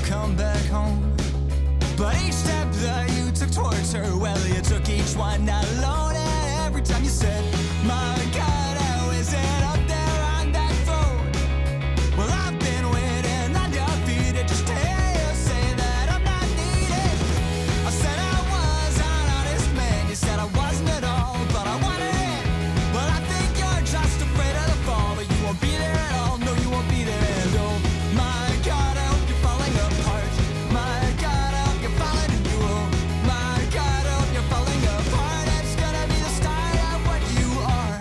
come back home. But each step that you took towards her, well, you took each one alone. And every time you said, my God, how is it up there on that throne? Well, I've been waiting undefeated just to hear you say that I'm not needed. I said I was an honest man, you said I wasn't at all, but I wanted it. Well, I think you're just afraid of the fall, but you won't be there at all, no, you won't be there. And oh my God, I hope you're falling apart. My God, I hope you're falling and you. Oh my God, I hope you're falling apart. It's gonna be the start of what you are.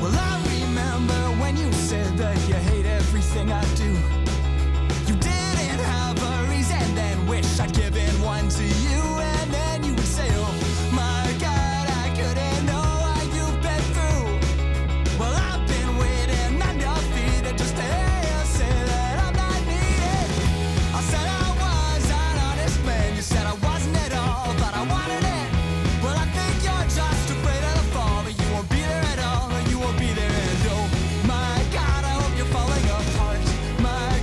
Well, I remember when you said that you hate everything I do. You didn't have a reason, then wish I'd given one to you. And then you would say, oh my God, I couldn't know what you've been through. Well, I've been waiting undefeated just to hear you say that I'm not needed. I said I was an honest man, you said I wasn't at all, but I wanted it. Well, I think you're just afraid of the fall, but you won't be there at all, or you won't be there. And oh my God, I hope you're falling apart. My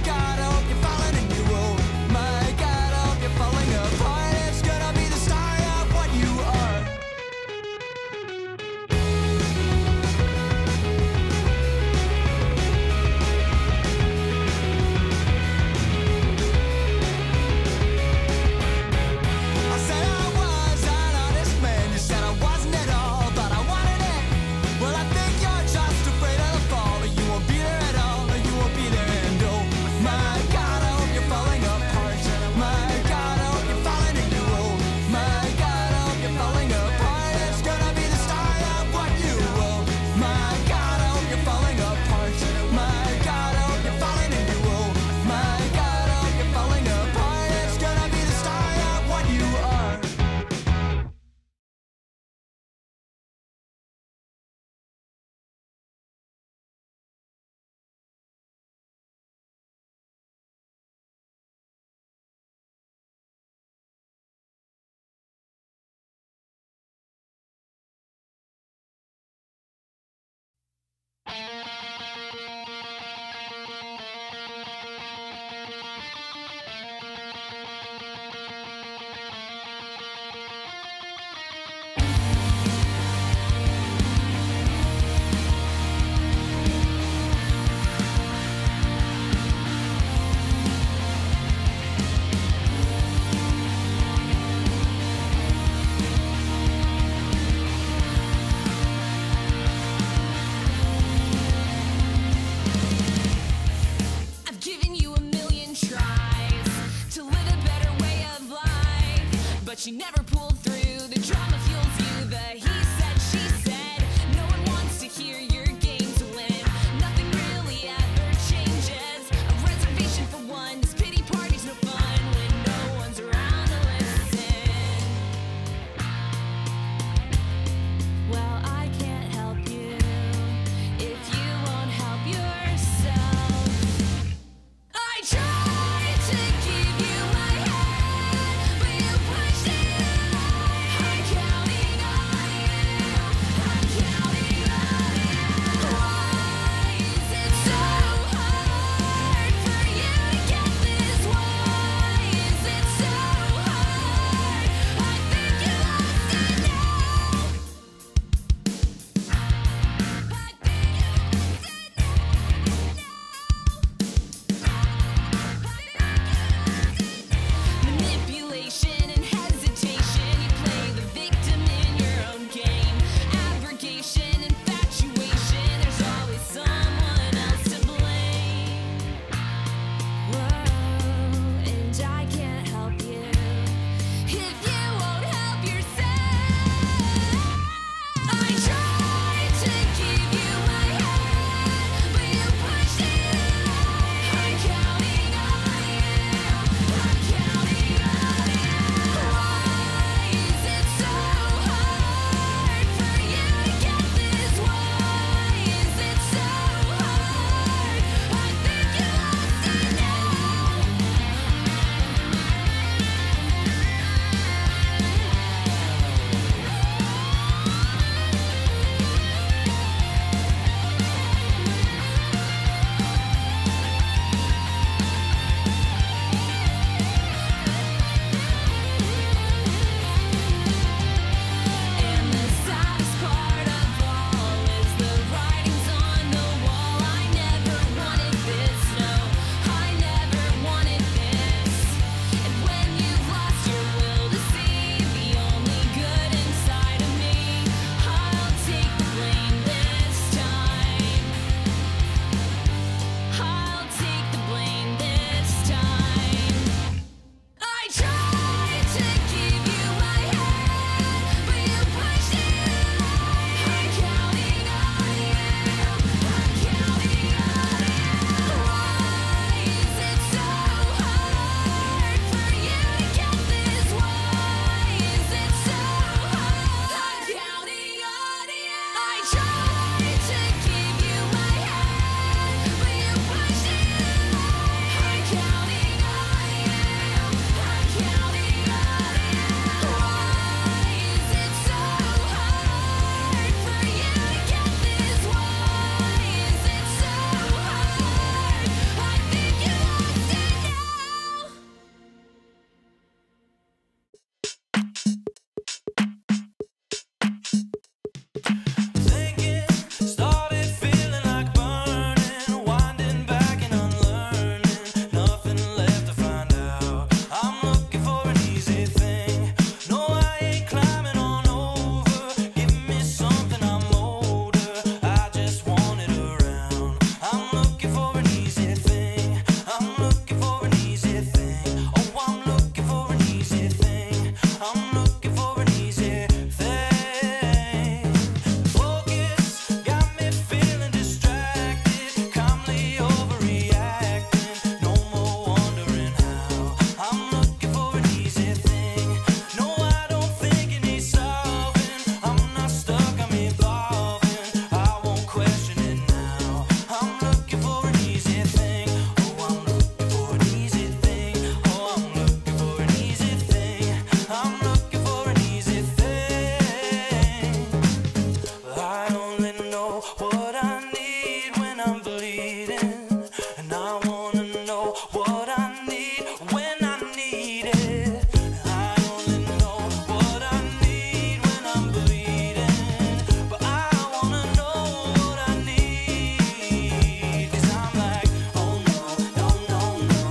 what I need when I'm bleeding, and I wanna know what I need when I need it. I only know what I need when I'm bleeding, but I wanna know what I need. 'Cause I'm like, oh no, no, no, no.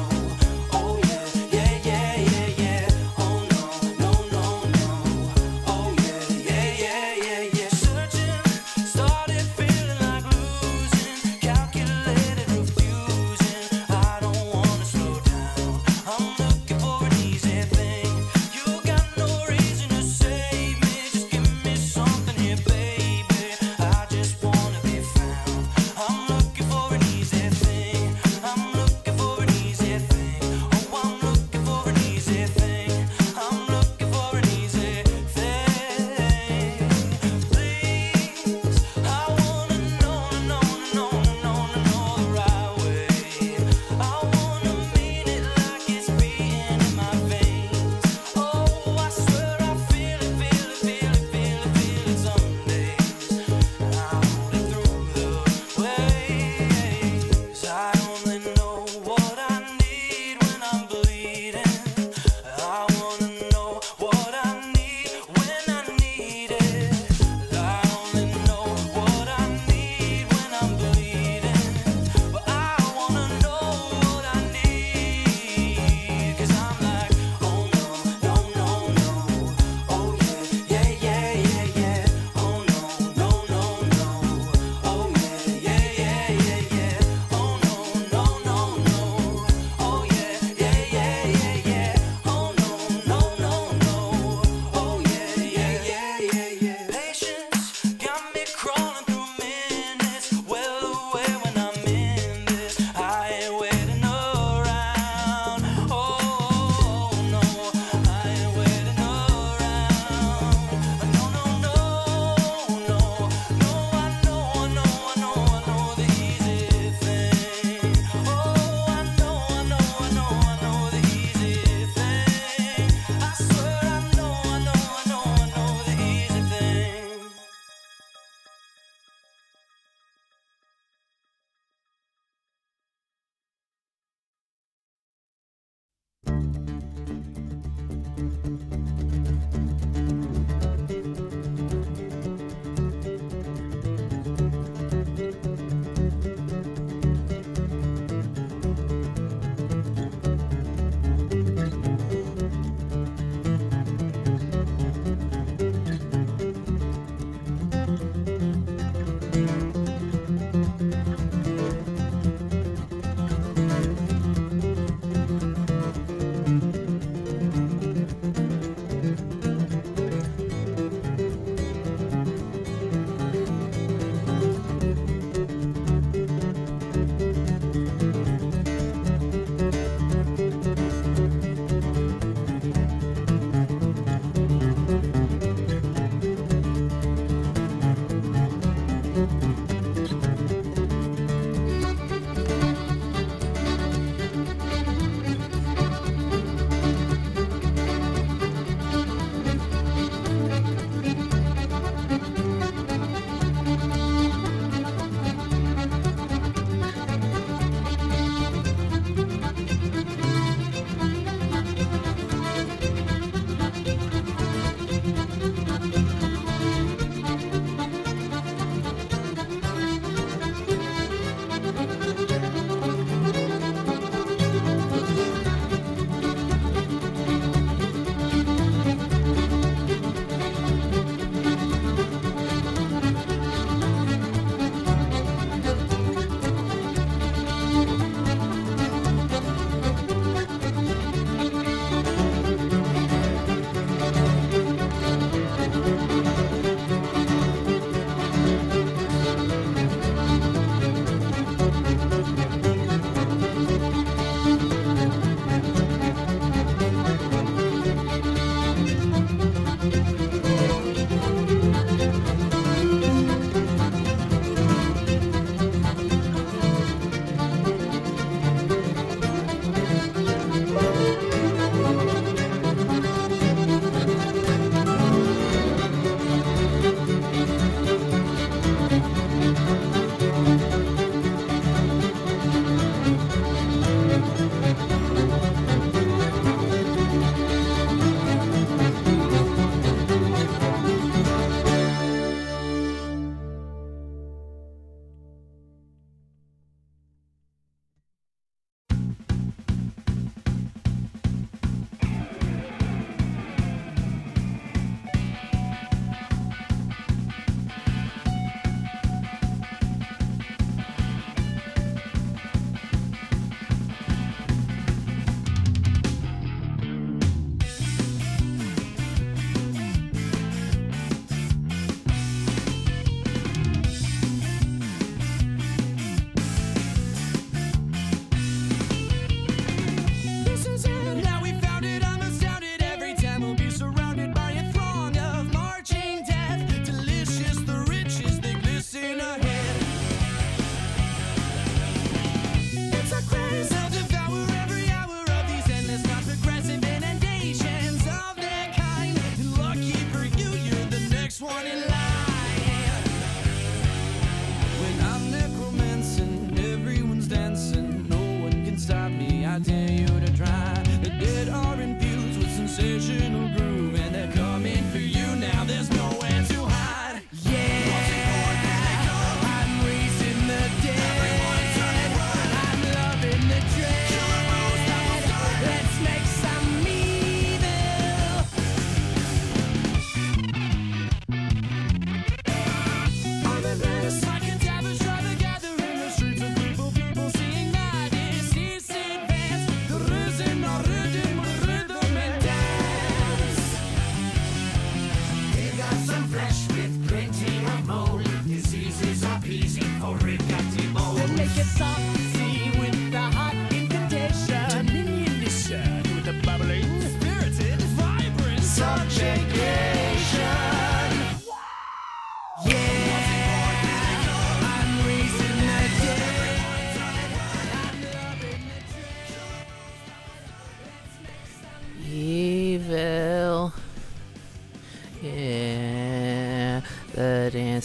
Oh yeah, yeah, yeah, yeah, yeah. Oh no, no, no, no. Oh yeah, yeah, yeah, yeah, yeah. Searching, started feeling like losing.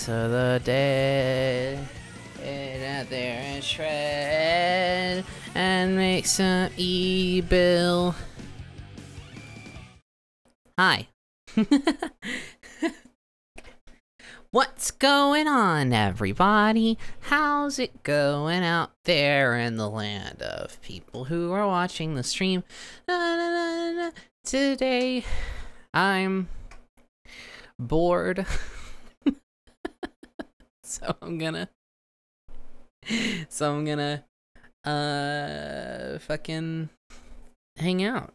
So the dead get out there and shred and make some e-bill. Hi. What's going on, everybody? How's it going out there in the land of people who are watching the stream? Today, I'm bored. So I'm gonna fucking hang out.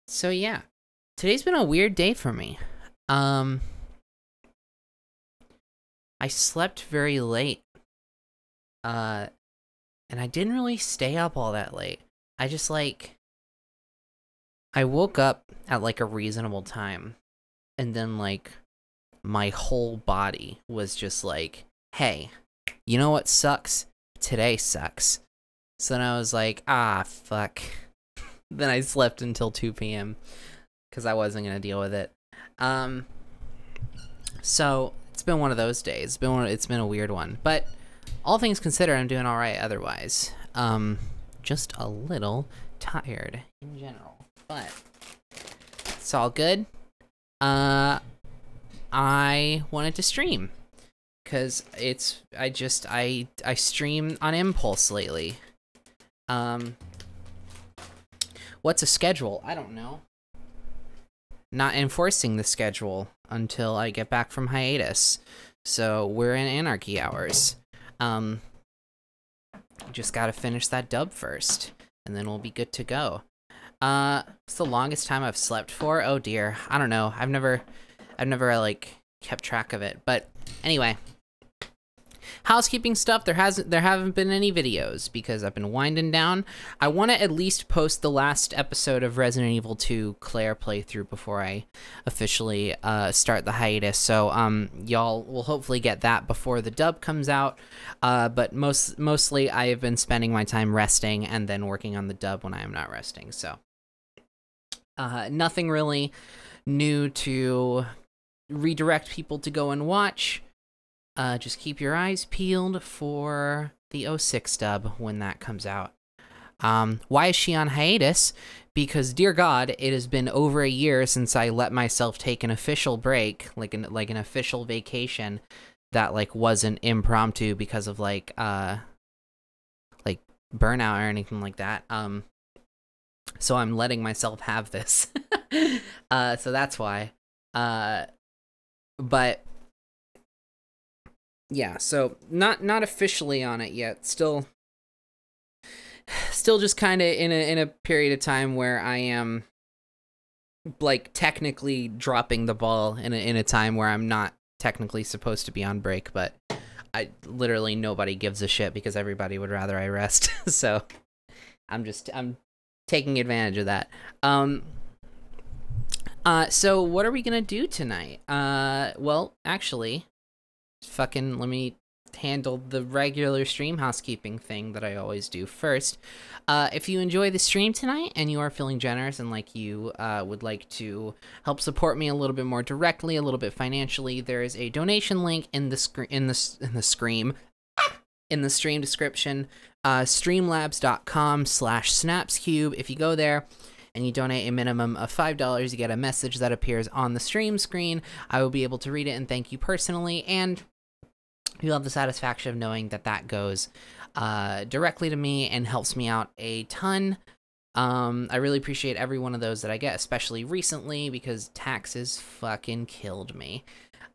So yeah, today's been a weird day for me. I slept very late. And I didn't really stay up all that late. I just I woke up at like a reasonable time, and then like my whole body was just like, hey, you know what sucks? Today sucks. So then I was like, ah, fuck. Then I slept until 2 p.m. because I wasn't going to deal with it. So it's been one of those days. It's been a weird one. But all things considered, I'm doing all right otherwise. Just a little tired in general. But it's all good. I wanted to stream. Because I stream on impulse lately. What's a schedule? I don't know. Not enforcing the schedule until I get back from hiatus. So we're in anarchy hours. Just gotta finish that dub first, and then we'll be good to go. It's the longest time I've slept for. Oh dear, I don't know. I've never like kept track of it. But anyway. Housekeeping stuff, there haven't been any videos because I've been winding down. I want to at least post the last episode of Resident Evil 2 Claire playthrough before I officially start the hiatus. So y'all will hopefully get that before the dub comes out. But mostly I have been spending my time resting and then working on the dub when I am not resting. So nothing really new to redirect people to go and watch. Just keep your eyes peeled for the 06 dub when that comes out. Why is she on hiatus? Because, dear God, it has been over a year since I let myself take an official break, like an official vacation that like wasn't impromptu because of like burnout or anything like that. So I'm letting myself have this. So that's why. But yeah, so not officially on it yet. Still just kind of in a period of time where I am like technically dropping the ball in a time where I'm not technically supposed to be on break, but I literally nobody gives a shit because everybody would rather I rest. So I'm taking advantage of that. So what are we gonna do tonight? Well, actually, fucking let me handle the regular stream housekeeping thing that I always do first. If you enjoy the stream tonight and you are feeling generous and like you would like to help support me a little bit more directly, a little bit financially, there is a donation link in the stream description. Streamlabs.com/snapscube. If you go there and you donate a minimum of $5, you get a message that appears on the stream screen. I will be able to read it and thank you personally, and you'll have the satisfaction of knowing that that goes directly to me and helps me out a ton. I really appreciate every one of those that I get, especially recently because taxes fucking killed me.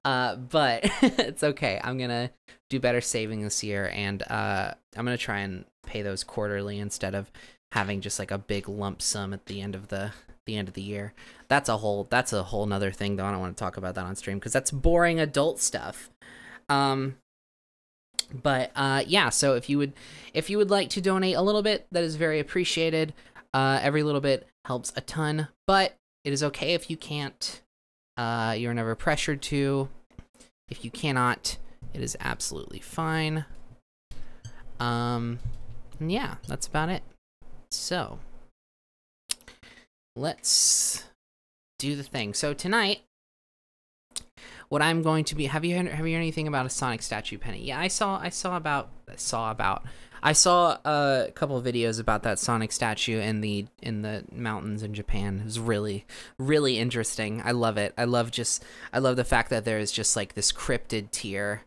But it's okay. I'm gonna do better saving this year, and I'm gonna try and pay those quarterly instead of having just like a big lump sum at the end of the year. That's a whole nother thing though. I don't want to talk about that on stream because that's boring adult stuff. But yeah, so if you would like to donate a little bit, that is very appreciated. Every little bit helps a ton, but it is okay if you can't. You're never pressured to. If you cannot, it is absolutely fine. yeah, that's about it. So let's do the thing. So tonight, what I'm going to be, have you heard anything about a Sonic statue, Penny? Yeah, I saw a couple of videos about that Sonic statue in the mountains in Japan. It was really, really interesting. I love it. I love the fact that there is just like this cryptid tier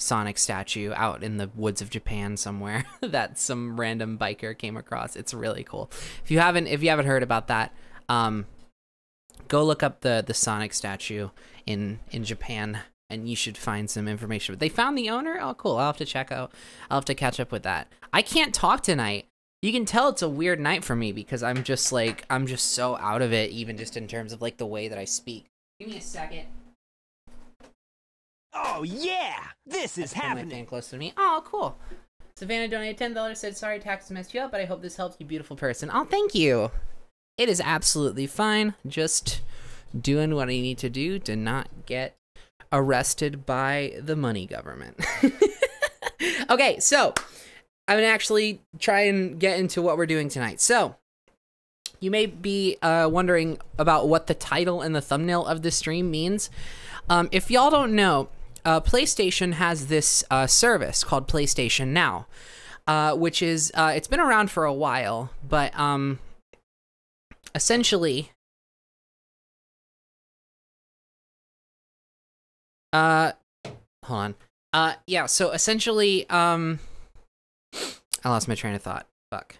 Sonic statue out in the woods of Japan somewhere that some random biker came across. It's really cool. If you haven't heard about that, go look up the Sonic statue in Japan, and you should find some information. They found the owner? Oh, cool. I'll have to catch up with that. I can't talk tonight. You can tell it's a weird night for me because I'm just so out of it, even just in terms of like the way that I speak. Give me a second. Oh yeah, this is happening. My fan close to me. Oh, cool. Savannah donated $10. Said sorry, taxes messed you up, but I hope this helps you, beautiful person. Oh, thank you. It is absolutely fine. Just doing what I need to do to not get arrested by the money government. Okay, so I'm gonna actually try and get into what we're doing tonight. So you may be wondering about what the title and the thumbnail of this stream means. If y'all don't know, PlayStation has this service called PlayStation Now, which is it's been around for a while, but essentially hold on. Yeah, so essentially I lost my train of thought. Fuck.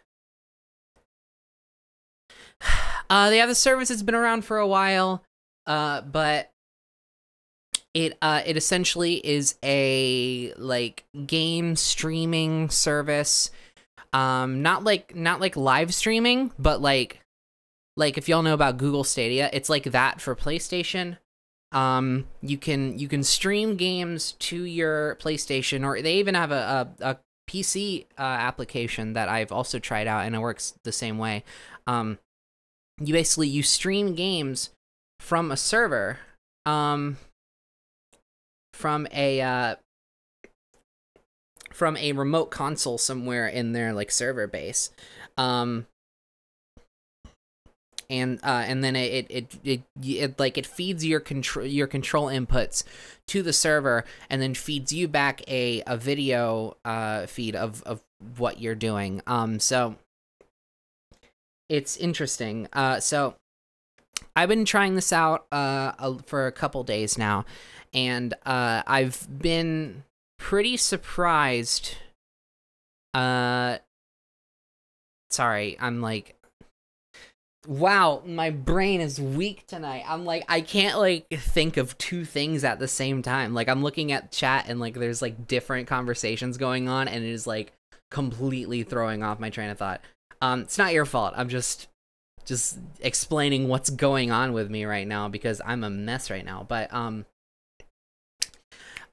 They have the service. It's been around for a while, but it essentially is a like game streaming service. Not like live streaming, but like if y'all know about Google Stadia, it's like that for PlayStation. You can stream games to your PlayStation, or they even have a PC application that I've also tried out, and it works the same way. You stream games from a server, from a remote console somewhere in their like server base, and then it feeds your control inputs to the server, and then feeds you back a video feed of what you're doing. So it's interesting. So I've been trying this out for a couple days now, and I've been pretty surprised. Sorry, I'm like, wow, my brain is weak tonight. I'm like, I can't like think of two things at the same time. Like, I'm looking at chat and like there's like different conversations going on, and it is like completely throwing off my train of thought. It's not your fault. I'm just explaining what's going on with me right now because I'm a mess right now. But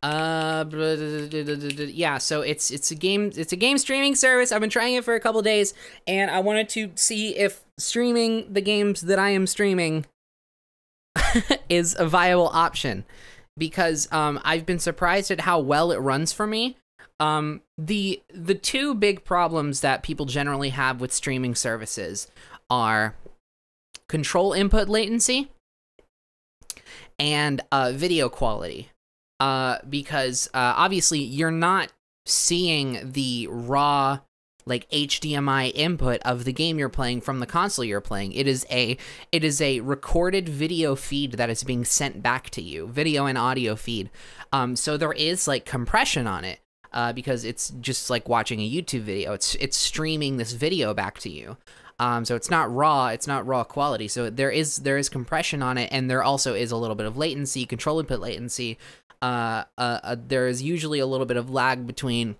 yeah, so it's a game streaming service. I've been trying it for a couple days, and I wanted to see if streaming the games that I am streaming is a viable option, because I've been surprised at how well it runs for me. The two big problems that people generally have with streaming services are control input latency and video quality. Because obviously you're not seeing the raw like HDMI input of the game you're playing from the console you're playing. It is a recorded video feed that is being sent back to you, video and audio feed. So there is like compression on it, because it's just like watching a YouTube video. It's streaming this video back to you. So it's not raw quality. So there is compression on it, and there also is a little bit of latency, control input latency. There is usually a little bit of lag between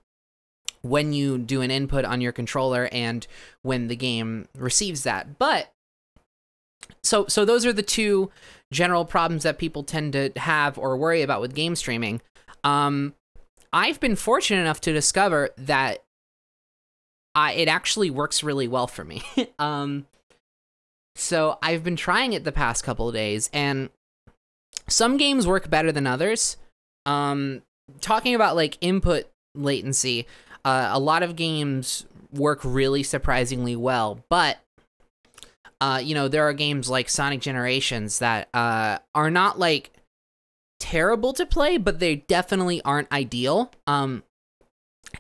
when you do an input on your controller and when the game receives that. But so those are the two general problems that people tend to have or worry about with game streaming. I've been fortunate enough to discover that it actually works really well for me. So I've been trying it the past couple of days, and some games work better than others. Talking about like input latency, a lot of games work really surprisingly well, but you know, there are games like Sonic Generations that are not like terrible to play, but they definitely aren't ideal. And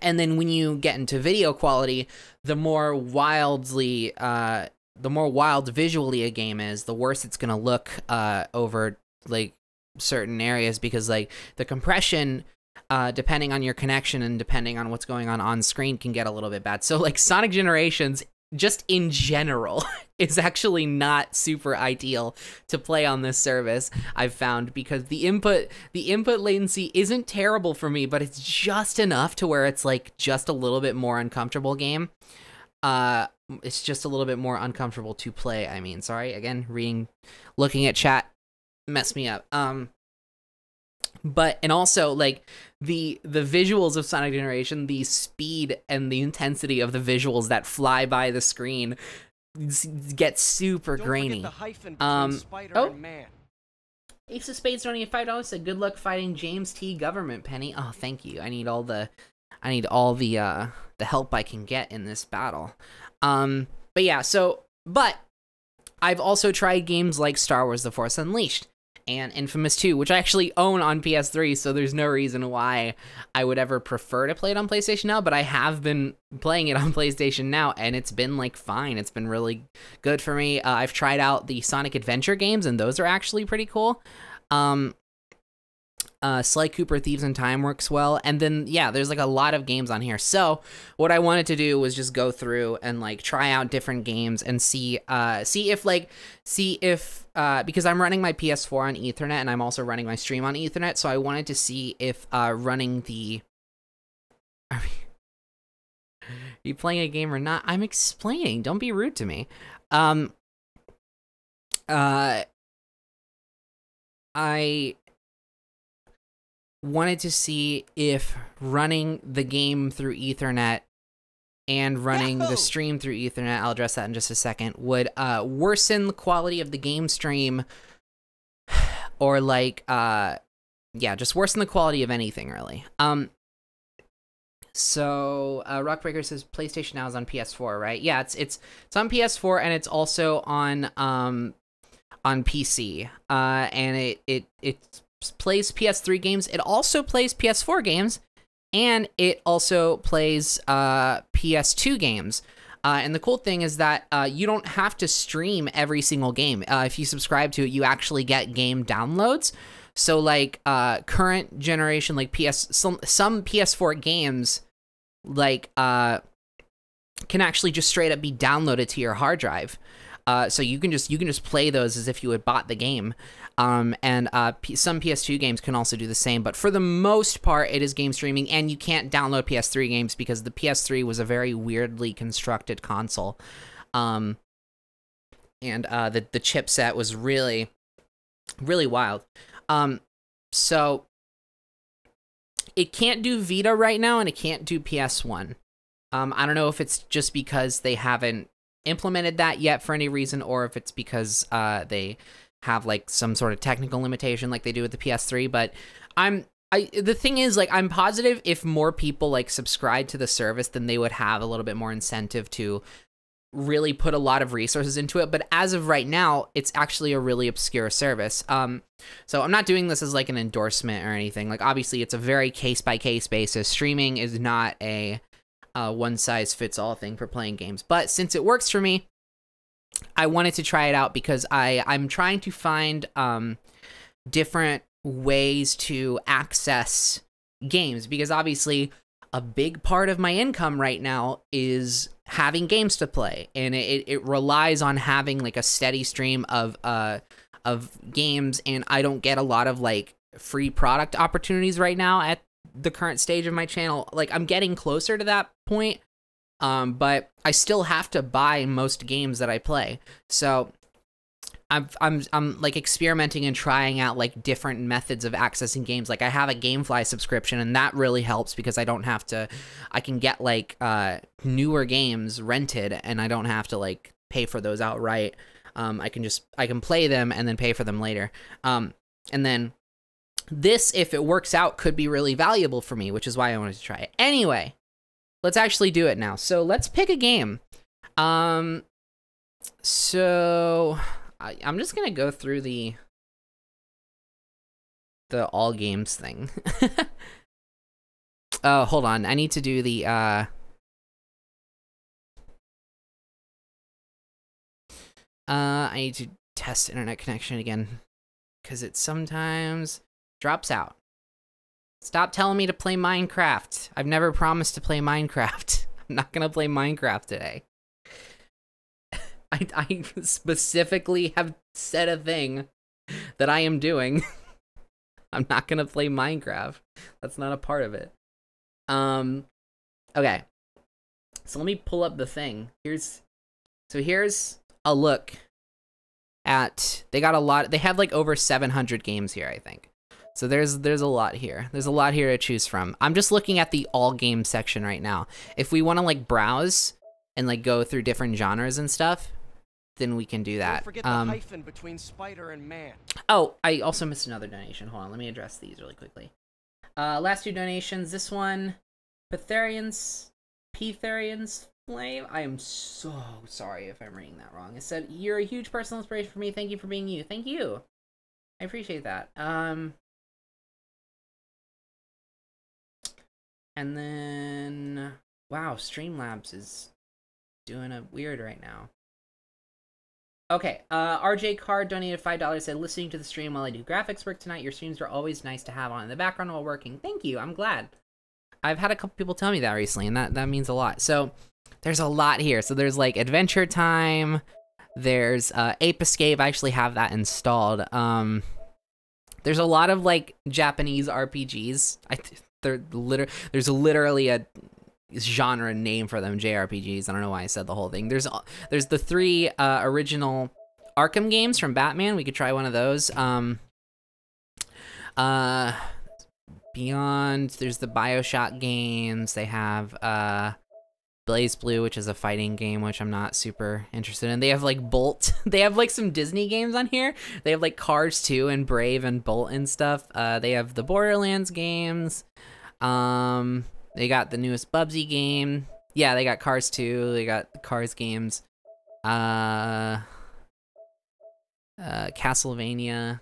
then when you get into video quality, the more wild visually a game is, the worse it's gonna look over like certain areas, because like the compression, depending on your connection and depending on what's going on screen, can get a little bit bad. So like Sonic Generations, just in general, is actually not super ideal to play on this service, I've found, because the input latency isn't terrible for me, but it's just enough to where it's like just a little bit more uncomfortable game. It's just a little bit more uncomfortable to play. I mean, sorry, again, looking at chat messed me up. But, and also, like, the visuals of Sonic Generation, the speed and the intensity of the visuals that fly by the screen get super grainy. Ace of Spades donating $5, said, good luck fighting James T. Government, Penny. Oh, thank you. I need all the help I can get in this battle. But yeah, but I've also tried games like Star Wars The Force Unleashed and Infamous 2, which I actually own on PS3, so there's no reason why I would ever prefer to play it on PlayStation Now, but I have been playing it on PlayStation Now, and it's been, like, fine. It's been really good for me. I've tried out the Sonic Adventure games, and those are actually pretty cool. Sly Cooper Thieves in Time works well, and then yeah, there's like a lot of games on here. So what I wanted to do was just go through and like try out different games and see if because I'm running my PS4 on Ethernet and I'm also running my stream on Ethernet, so I wanted to see if running the are you playing a game or not? I'm explaining. Don't be rude to me. I wanted to see if running the game through Ethernet and running the stream through Ethernet, I'll address that in just a second, would worsen the quality of the game stream, or like just worsen the quality of anything, really. So Rockbreaker says PlayStation Now is on PS4, right? Yeah, it's on PS4, and it's also on PC, and it plays PS3 games. It also plays PS4 games, and it also plays PS2 games. And the cool thing is that you don't have to stream every single game. If you subscribe to it, you actually get game downloads. So like current generation, like some PS4 games, like can actually just straight up be downloaded to your hard drive. So you can just play those as if you had bought the game. And some PS2 games can also do the same, but for the most part, it is game streaming, and you can't download PS3 games because the PS3 was a very weirdly constructed console. And the chipset was really, really wild. So it can't do Vita right now, and it can't do PS1. I don't know if it's just because they haven't implemented that yet for any reason, or if it's because they have like some sort of technical limitation like they do with the PS3, but the thing is, like, I'm positive if more people like subscribe to the service, then they would have a little bit more incentive to really put a lot of resources into it. But as of right now, it's actually a really obscure service. So I'm not doing this as like an endorsement or anything. Like, obviously it's a very case-by-case basis. Streaming is not a one-size-fits-all thing for playing games, but since it works for me, I wanted to try it out because I'm trying to find different ways to access games, because obviously a big part of my income right now is having games to play, and it relies on having like a steady stream of games, and I don't get a lot of like free product opportunities right now at the current stage of my channel. Like, I'm getting closer to that point, but I still have to buy most games that I play. So I'm like experimenting and trying out like different methods of accessing games. Like, I have a GameFly subscription, and that really helps because I can get like newer games rented, and I don't have to like pay for those outright. I can play them and then pay for them later. And then this, if it works out, could be really valuable for me, which is why I wanted to try it. Anyway, let's actually do it now. So let's pick a game. So I'm just gonna go through the all games thing. Oh, hold on. I need to do the I need to test internet connection again because it sometimes drops out. Stop telling me to play Minecraft. I've never promised to play Minecraft. I'm not gonna play Minecraft today. I specifically have said a thing that I am doing. I'm not gonna play Minecraft. That's not a part of it. Okay. So let me pull up the thing. Here's a look at, they got a lot, they have like over 700 games here, I think. So there's a lot here. There's a lot here to choose from. I'm just looking at the all game section right now. If we want to like browse and like go through different genres and stuff, then we can do that. Don't forget the hyphen between spider and man. Oh, I also missed another donation. Hold on, let me address these really quickly. Last 2 donations. This one, Ptherians Flame. I am so sorry if I'm reading that wrong. It said, "You're a huge personal inspiration for me. Thank you for being you." Thank you. I appreciate that. And then, wow, Streamlabs is doing a weird right now. Okay, RJ Card donated $5, said, "Listening to the stream while I do graphics work tonight. Your streams are always nice to have on in the background while working." Thank you, I'm glad. I've had a couple people tell me that recently, and that means a lot. So, there's a lot here. So there's like Adventure Time, there's Ape Escape, I actually have that installed. There's a lot of like Japanese RPGs. There's literally a genre name for them, JRPGs. I don't know why I said the whole thing. There's the 3 original Arkham games from Batman. We could try one of those. Beyond, there's the BioShock games. They have Blaze Blue, which is a fighting game, which I'm not super interested in. They have like Bolt. They have like some Disney games on here. They have like Cars 2 and Brave and Bolt and stuff. They have the Borderlands games. They got the newest Bubsy game. Yeah, they got Cars 2. They got the Cars games. Castlevania.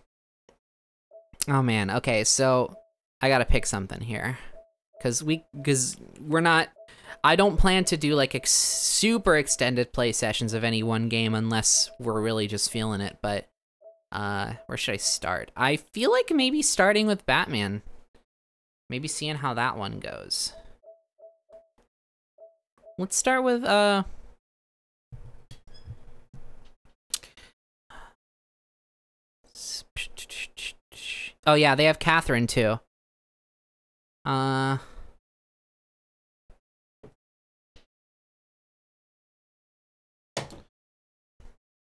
Oh man. Okay, so I gotta pick something here, cause we're not. I don't plan to do like super extended play sessions of any one game unless we're really just feeling it. But where should I start? I feel like maybe starting with Batman. Maybe seeing how that one goes. Let's start with oh yeah, they have Catherine too.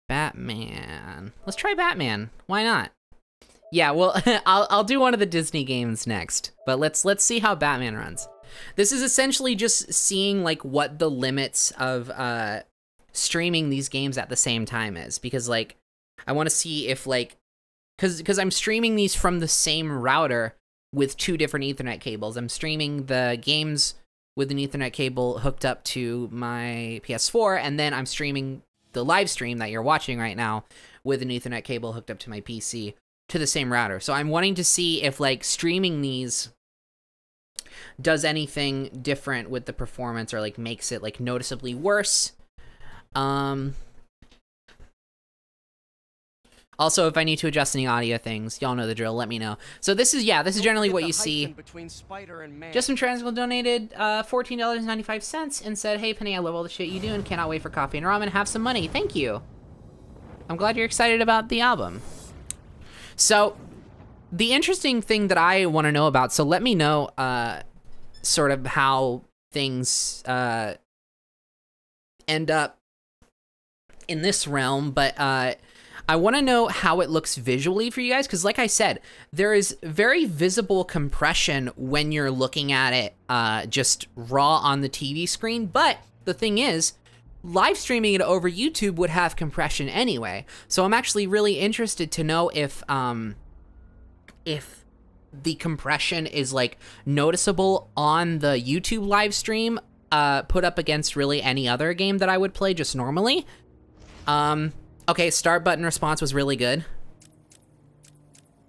Batman. Let's try Batman. Why not? Yeah, well, I'll do one of the Disney games next, but let's see how Batman runs. This is essentially just seeing like what the limits of streaming these games at the same time is, because like I want to see if like because I'm streaming these from the same router with 2 different Ethernet cables. I'm streaming the games with an Ethernet cable hooked up to my PS4, and then I'm streaming the live stream that you're watching right now with an Ethernet cable hooked up to my PC to the same router. So I'm wanting to see if like streaming these does anything different with the performance or like makes it like noticeably worse. Also, if I need to adjust any audio things, y'all know the drill, let me know. So this is generally what you see. Justin Transmill donated $14.95 and said, "Hey Penny, I love all the shit you do and cannot wait for coffee and ramen. Have some money." Thank you. I'm glad you're excited about the album. So the interesting thing that I want to know about, so let me know sort of how things end up in this realm, but I want to know how it looks visually for you guys, because like I said, there is very visible compression when you're looking at it just raw on the TV screen, but the thing is, live streaming it over YouTube would have compression anyway. So I'm actually really interested to know if the compression is like noticeable on the YouTube live stream put up against really any other game that I would play just normally. Okay, start button response was really good.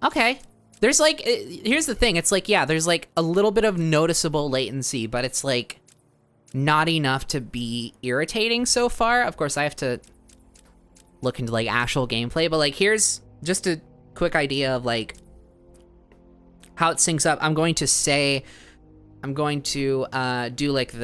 Okay. There's like, here's the thing, it's like, yeah, there's like a little bit of noticeable latency, but it's like not enough to be irritating so far. Of course, I have to look into like actual gameplay, but like here's just a quick idea of like how it syncs up. I'm going to do like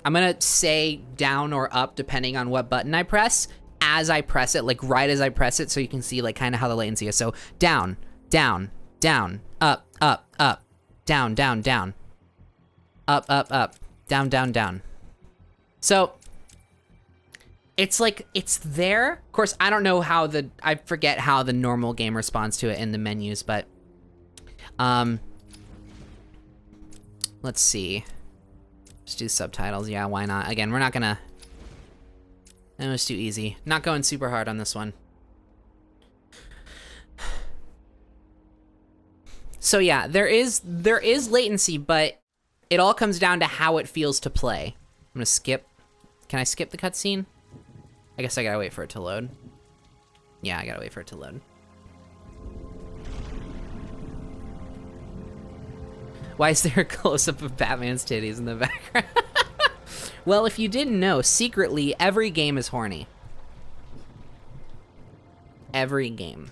I'm gonna say down or up depending on what button I press as I press it, like right as I press it, so you can see like kind of how the latency is. So down, down, down, up, up, up, down, down, down, up, up, up, down, down, down. So it's like, it's there. Of course, I don't know how I forget how the normal game responds to it in the menus, but let's see. Just do subtitles, yeah, why not? Again, we're not gonna, it was too easy. Not going super hard on this one. So yeah, there is latency, but it all comes down to how it feels to play. I'm gonna skip. Can I skip the cutscene? I guess I gotta wait for it to load. Yeah, I gotta wait for it to load. Why is there a close-up of Batman's titties in the background? Well, if you didn't know, secretly, every game is horny. Every game.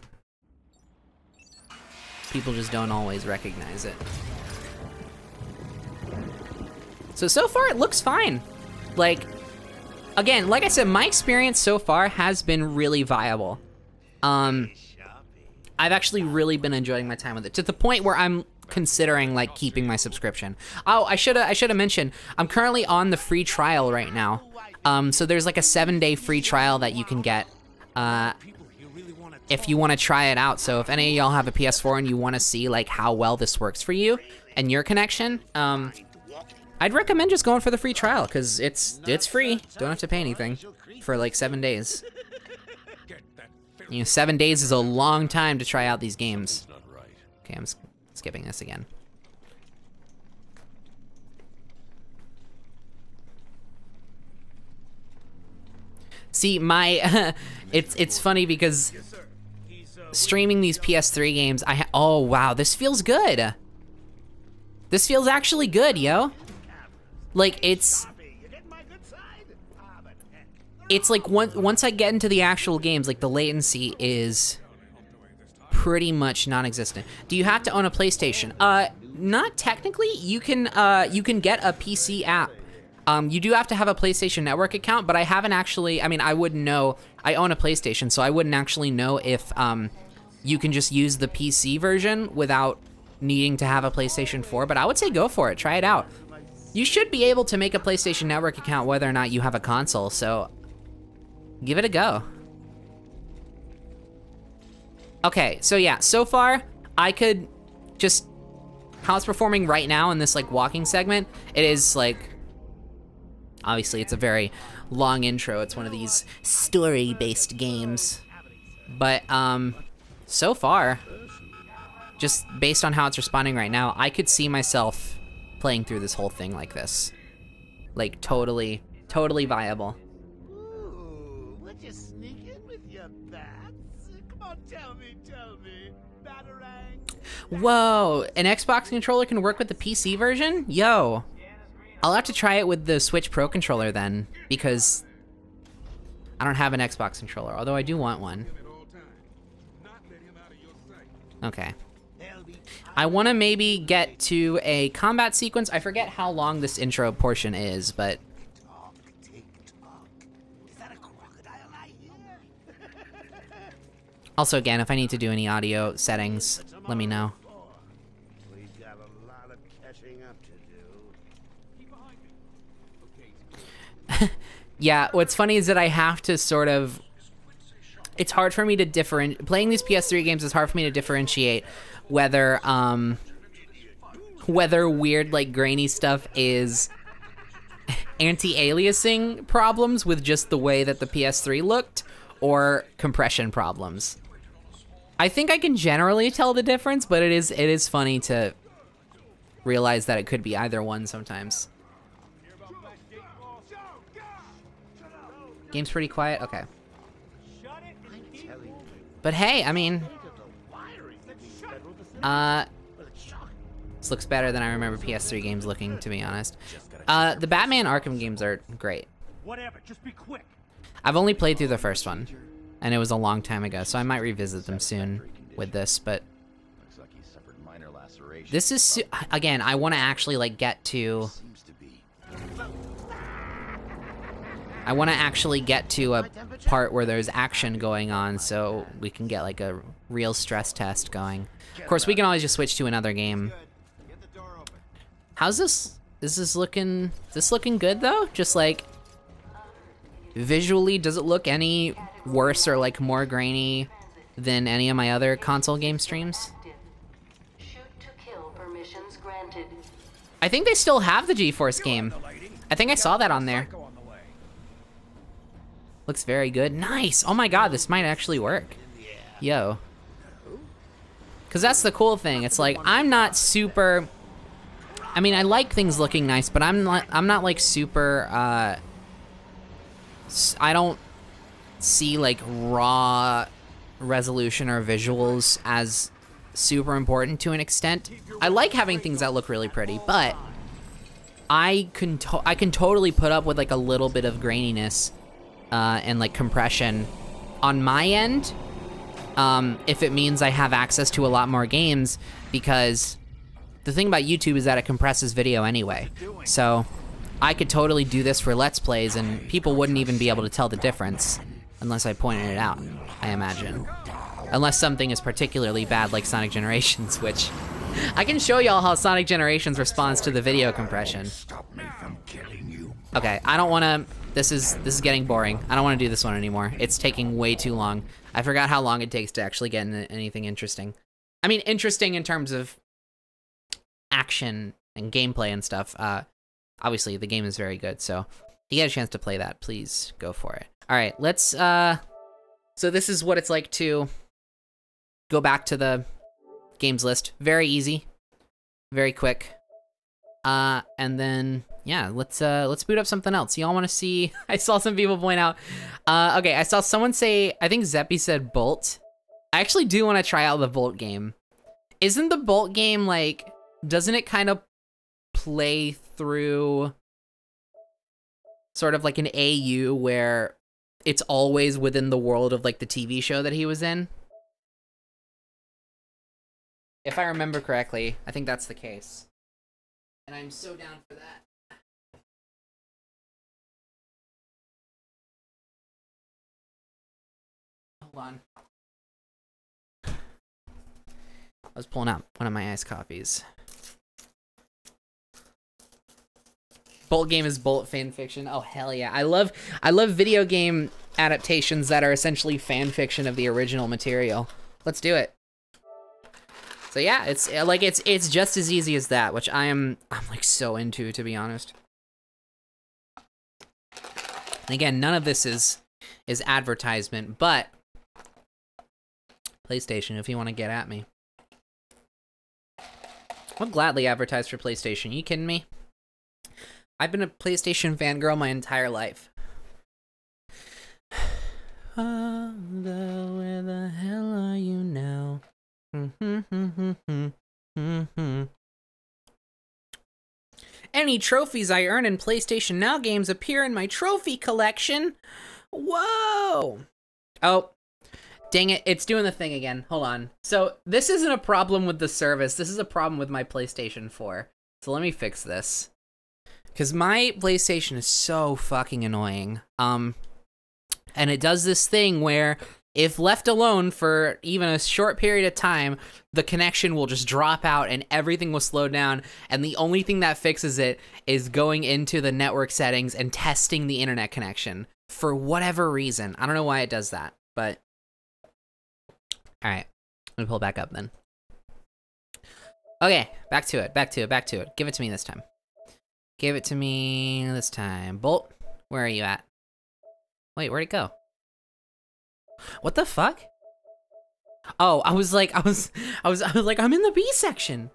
People just don't always recognize it. So far it looks fine. Like, again, like I said, my experience so far has been really viable. I've actually really been enjoying my time with it, to the point where I'm considering like keeping my subscription. Oh, I should have mentioned, I'm currently on the free trial right now. So there's like a 7-day free trial that you can get if you want to try it out. So if any of y'all have a PS4 and you want to see like how well this works for you and your connection, I'd recommend just going for the free trial, because it's free. Don't have to pay anything for like 7 days. You know, 7 days is a long time to try out these games. Okay, I'm skipping this again. See, my it's funny because streaming these PS3 games, oh wow, this feels good. This feels actually good, yo. Like it's like once I get into the actual games, like the latency is pretty much non-existent. Do you have to own a PlayStation? Not technically. You can get a PC app. You do have to have a PlayStation Network account, but I haven't actually, I mean, I wouldn't know. I own a PlayStation, so I wouldn't actually know if you can just use the PC version without needing to have a PlayStation 4, but I would say go for it. Try it out. You should be able to make a PlayStation Network account whether or not you have a console, so give it a go. Okay, so yeah, so far, I could just, how it's performing right now in this like walking segment, it is like, obviously it's a very long intro, it's one of these story-based games, but so far, just based on how it's responding right now, I could see myself playing through this whole thing like this. Like totally viable. Ooh, would you sneak in with your bats? Come on, tell me. Batarang. Whoa, an Xbox controller can work with the PC version? Yo. I'll have to try it with the Switch Pro controller then, because I don't have an Xbox controller, although I do want one. Okay. I want to maybe get to a combat sequence. I forget how long this intro portion is, but... Is that a crocodile I hear? Also, again, if I need to do any audio settings, let me know. We've got a lot of catching up to do. Yeah, what's funny is that I have to sort of... It's hard for me to differentiate... Playing these PS3 games is hard for me to differentiate whether weird, like, grainy stuff is anti-aliasing problems with just the way that the PS3 looked, or compression problems. I think I can generally tell the difference, but it is funny to realize that it could be either one sometimes. Game's pretty quiet? Okay. But hey, I mean... this looks better than I remember PS3 games looking, to be honest. The Batman Arkham games are great. Whatever, just be quick. I've only played through the first one, and it was a long time ago, so I might revisit them soon with this, but... This is... Again, I want to actually, like, get to... I want to actually get to a part where there's action going on, so we can get, like, a real stress test going. Of course, we can always just switch to another game. How's this? Is this looking good, though? Just, like, visually, does it look any worse or, like, more grainy than any of my other console game streams? I think they still have the GeForce game. I think I saw that on there. Looks very good. Nice! Oh my god, this might actually work. Yo. Because that's the cool thing. It's like, I'm not super... I mean, I like things looking nice, but I'm not like super, I don't see like raw resolution or visuals as super important to an extent. I like having things that look really pretty, but I can totally put up with like a little bit of graininess and like compression on my end if it means I have access to a lot more games, because the thing about YouTube is that it compresses video anyway. So I could totally do this for Let's Plays and people wouldn't even be able to tell the difference unless I pointed it out, I imagine. Unless something is particularly bad like Sonic Generations, which I can show y'all how Sonic Generations responds to the video compression. Okay, I don't wanna, this is getting boring. I don't wanna do this one anymore. It's taking way too long. I forgot how long it takes to actually get into anything interesting. I mean, interesting in terms of action and gameplay and stuff. Obviously the game is very good, so if you get a chance to play that, please go for it. All right, let's, so this is what it's like to go back to the games list. Very easy, very quick. And then, yeah, let's boot up something else. Y'all wanna see, I saw some people point out, okay, I saw someone say, I think Zeppy said Bolt. I actually do wanna try out the Bolt game. Isn't the Bolt game like, doesn't it kind of play through sort of like an AU where it's always within the world of like the TV show that he was in? If I remember correctly, I think that's the case. And I'm so down for that. Hold on. I was pulling out one of my iced coffees. Bolt game is Bolt fan fiction. Oh hell yeah! I love video game adaptations that are essentially fan fiction of the original material. Let's do it. So yeah, it's like it's just as easy as that, which I'm like so into, to be honest. And again, none of this is advertisement, but PlayStation, if you want to get at me. I'll gladly advertise for PlayStation. You kidding me? I've been a PlayStation fangirl my entire life. Although, where the hell are you now? Any trophies I earn in PlayStation Now games appear in my trophy collection. Whoa! Oh. Dang it, it's doing the thing again. Hold on. So, this isn't a problem with the service. This is a problem with my PlayStation 4. So let me fix this. Because my PlayStation is so fucking annoying. And it does this thing where, if left alone for even a short period of time, the connection will just drop out and everything will slow down. And the only thing that fixes it is going into the network settings and testing the internet connection. For whatever reason. I don't know why it does that, but... Alright, let me pull it back up then. Okay, back to it. Give it to me this time. Give it to me this time. Bolt, where are you at? Wait, where'd it go? What the fuck? Oh, I was like, I'm in the B section.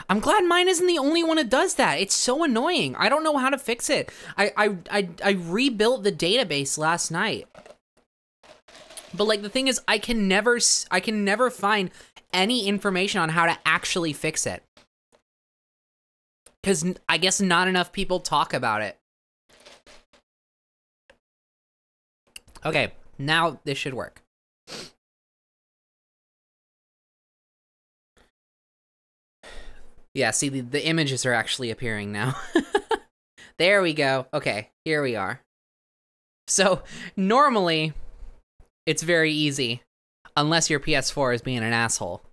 I'm glad mine isn't the only one that does that. It's so annoying. I don't know how to fix it. I rebuilt the database last night. But like the thing is, I can never find any information on how to actually fix it. Because I guess not enough people talk about it. Okay, now this should work. Yeah, see, the images are actually appearing now. There we go. Okay, here we are. So, normally, it's very easy. Unless your PS4 is being an asshole.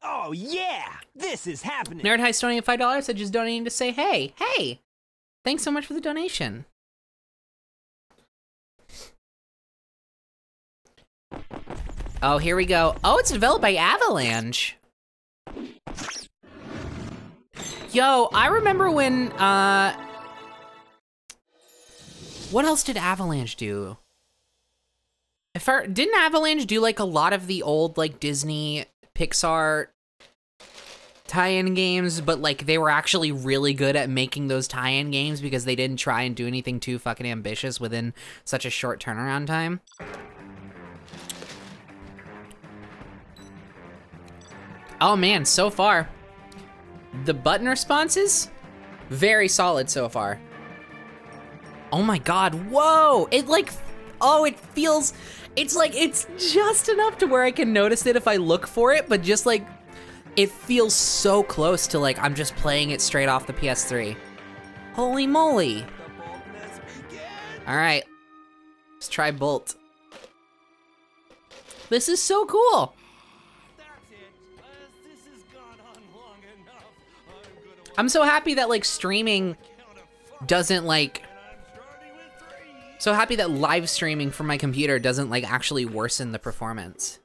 Oh yeah! This is happening! Nerd Heist donating $5, so just donating to say, hey, hey! Thanks so much for the donation. Oh, here we go. Oh, it's developed by Avalanche. Yo, I remember when, what else did Avalanche do? Didn't Avalanche do, like, a lot of the old, like, Disney, Pixar tie-in games, but, like, they were actually really good at making those tie-in games because they didn't try and do anything too fucking ambitious within such a short turnaround time? Oh man, so far, the button responses, very solid so far. Oh my god, whoa! It like, oh, it feels, it's like, it's just enough to where I can notice it if I look for it, but just like, it feels so close to like, I'm just playing it straight off the PS3. Holy moly. All right, let's try Bolt. This is so cool. I'm so happy that like streaming doesn't like, so happy that live streaming from my computer doesn't like actually worsen the performance.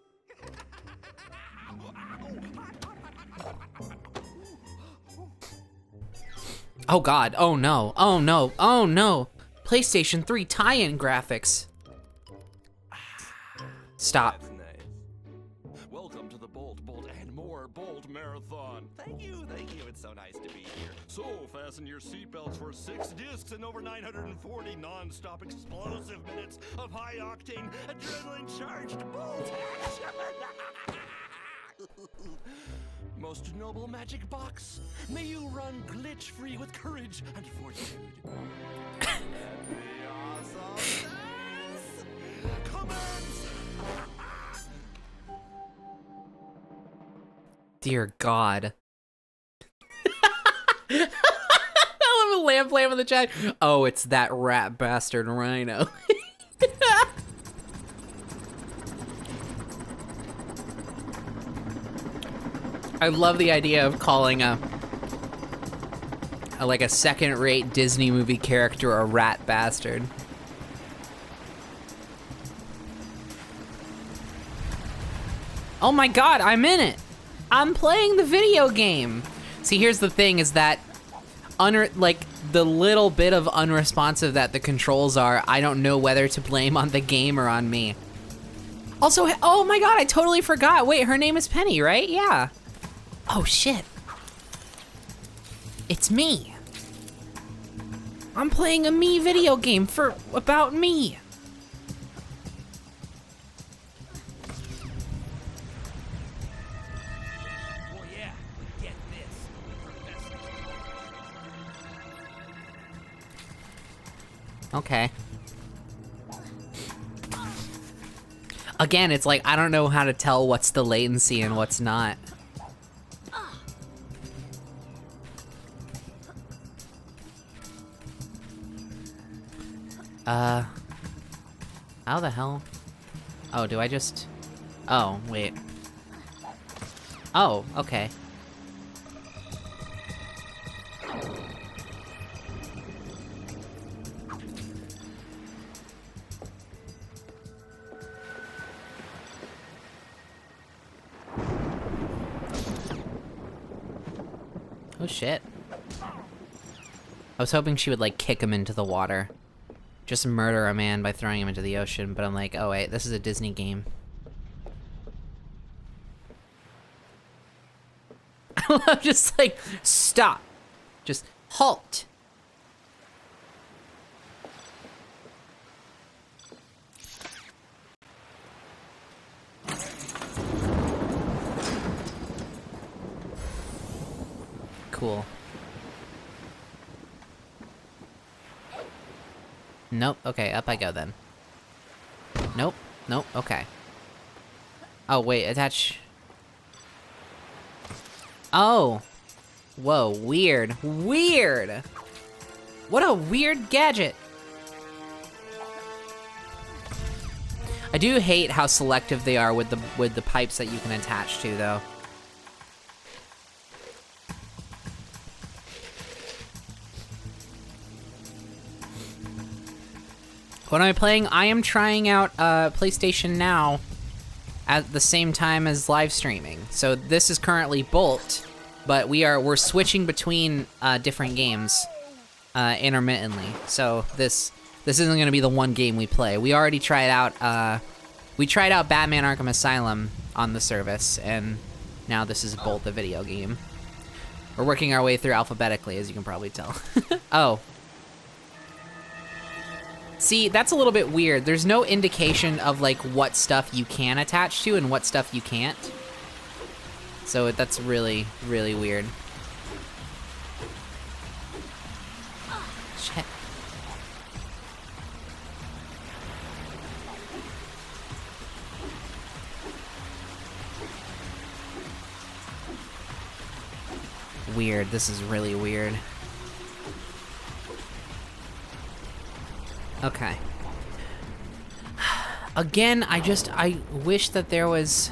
Oh god, oh no, oh no, oh no. PlayStation 3 tie-in graphics. Stop. That's nice. Welcome to the Bolt and more Bolt Marathon. Thank you. It's so nice to be here. So fasten your seatbelts for 6 discs and over 940 non-stop explosive minutes of high-octane, adrenaline-charged Bolt action. Most noble magic box, may you run glitch-free with courage and fortitude. And the awesomeness commence. Dear God. I love a lamp flame in the chat. Oh, it's that rat bastard Rhino. I love the idea of calling a like a second-rate Disney movie character a rat bastard. Oh my god, I'm in it! I'm playing the video game! See, here's the thing, is that like the little bit of unresponsive that the controls are, I don't know whether to blame on the game or on me. Also, oh my god, I totally forgot. Wait, her name is Penny, right? Yeah. Oh shit. It's me. I'm playing a me video game about me. Oh yeah, but get this. Okay. Again, it's like, I don't know how to tell what's the latency and what's not. How the hell? Oh, do I just... Oh, wait. Oh, okay. Oh shit. I was hoping she would like kick him into the water. Just murder a man by throwing him into the ocean, but I'm like, oh wait, this is a Disney game. I'm just like, stop. Just halt. Cool. Nope. Okay, up I go then. Nope. Nope. Okay. Oh, wait, attach. Oh. Whoa, weird. Weird! What a weird gadget! I do hate how selective they are with the pipes that you can attach to, though. When I'm playing, I am trying out PlayStation Now at the same time as live streaming. So this is currently Bolt, but we're switching between different games intermittently. So this isn't gonna be the one game we play. We already tried out we tried out Batman Arkham Asylum on the service, and now this is Bolt, the video game. We're working our way through alphabetically, as you can probably tell. Oh. See, that's a little bit weird. There's no indication of, like, what stuff you can attach to and what stuff you can't. So that's really, really weird. Shit. Weird. This is really weird. Okay. Again, I wish that there was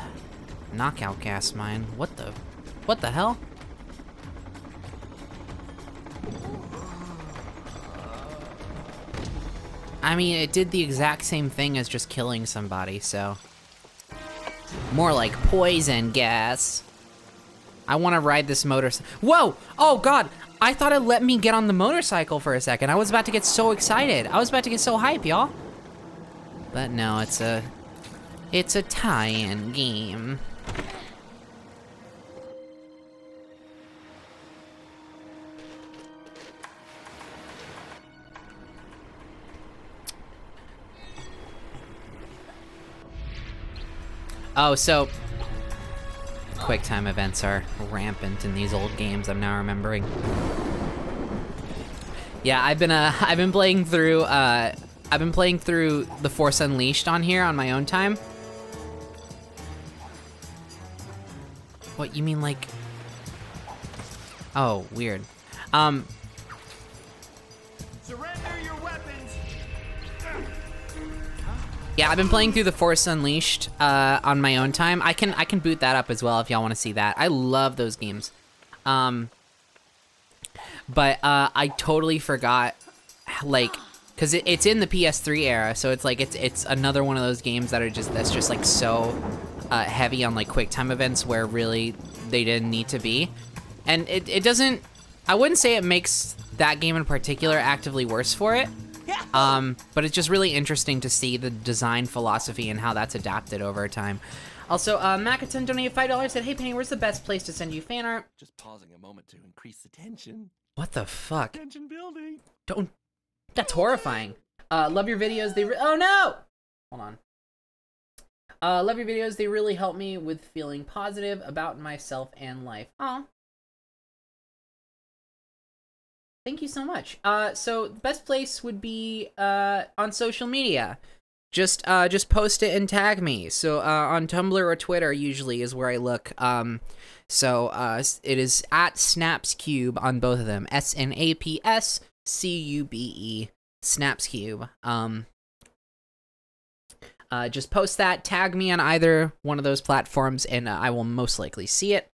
knockout gas mine. What the hell? I mean, it did the exact same thing as just killing somebody, so. More like poison gas. I want to ride this motorcycle. Whoa! Oh god! I thought it let me get on the motorcycle for a second. I was about to get so excited. I was about to get so hype, y'all. But no, it's a tie-in game. Oh, so QuickTime events are rampant in these old games, I'm now remembering. Yeah, I've been playing through The Force Unleashed on here on my own time. What, you mean like... Oh, weird. Surrender your weapons. Yeah, I've been playing through The Force Unleashed on my own time. I can boot that up as well if y'all want to see that. I love those games. But I totally forgot, like, cause it's in the PS3 era, so it's like it's another one of those games that's just like so heavy on like QuickTime events where really they didn't need to be, and it doesn't. I wouldn't say it makes that game in particular actively worse for it. But it's just really interesting to see the design philosophy and how that's adapted over time. Also, Makaton donated $5, said, "Hey Penny, where's the best place to send you fan art?" Just pausing a moment to increase the tension. What the fuck? Tension building. Don't. That's horrifying. Love your videos. Oh no! Hold on. Love your videos. They really help me with feeling positive about myself and life. Aw. Thank you so much. So the best place would be on social media. Just post it and tag me. So on Tumblr or Twitter usually is where I look. So it is at SnapsCube on both of them. SNAPSCUBE. SnapsCube. Just post that, tag me on either one of those platforms, and I will most likely see it.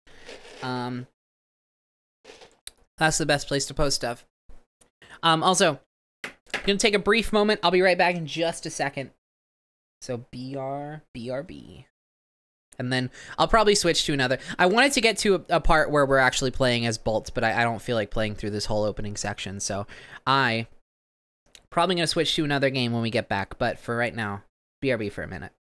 That's the best place to post stuff. Also, I'm gonna take a brief moment. I'll be right back in just a second. So BRB. And then I'll probably switch to another. I wanted to get to a part where we're actually playing as Bolt, but I don't feel like playing through this whole opening section. So I probably gonna switch to another game when we get back. But for right now, BRB for a minute.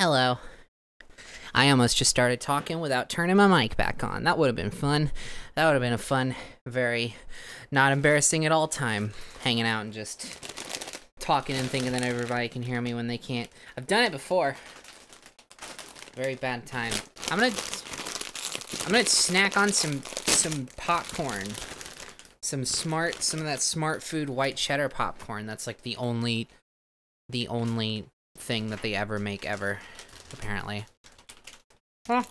Hello. I almost just started talking without turning my mic back on. That would have been fun. That would have been a fun, very not embarrassing at all time. Hanging out and just talking and thinking that everybody can hear me when they can't. I've done it before. Very bad time. I'm gonna snack on some popcorn. Some of that Smart Food white cheddar popcorn. That's like the only thing that they ever make ever, apparently. Huh.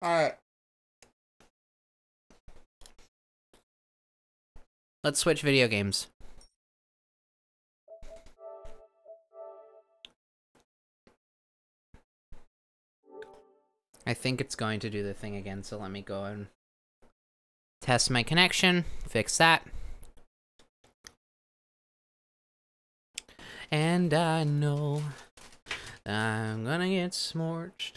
Alright. Let's switch video games. I think it's going to do the thing again, so let me go and test my connection, fix that. And I know I'm gonna get smorched.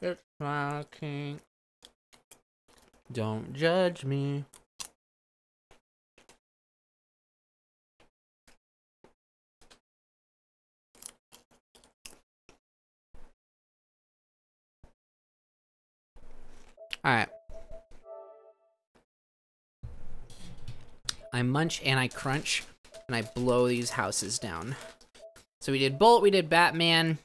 It's my king. Don't judge me. Alright. I munch and I crunch and I blow these houses down. So we did Bolt, we did Batman.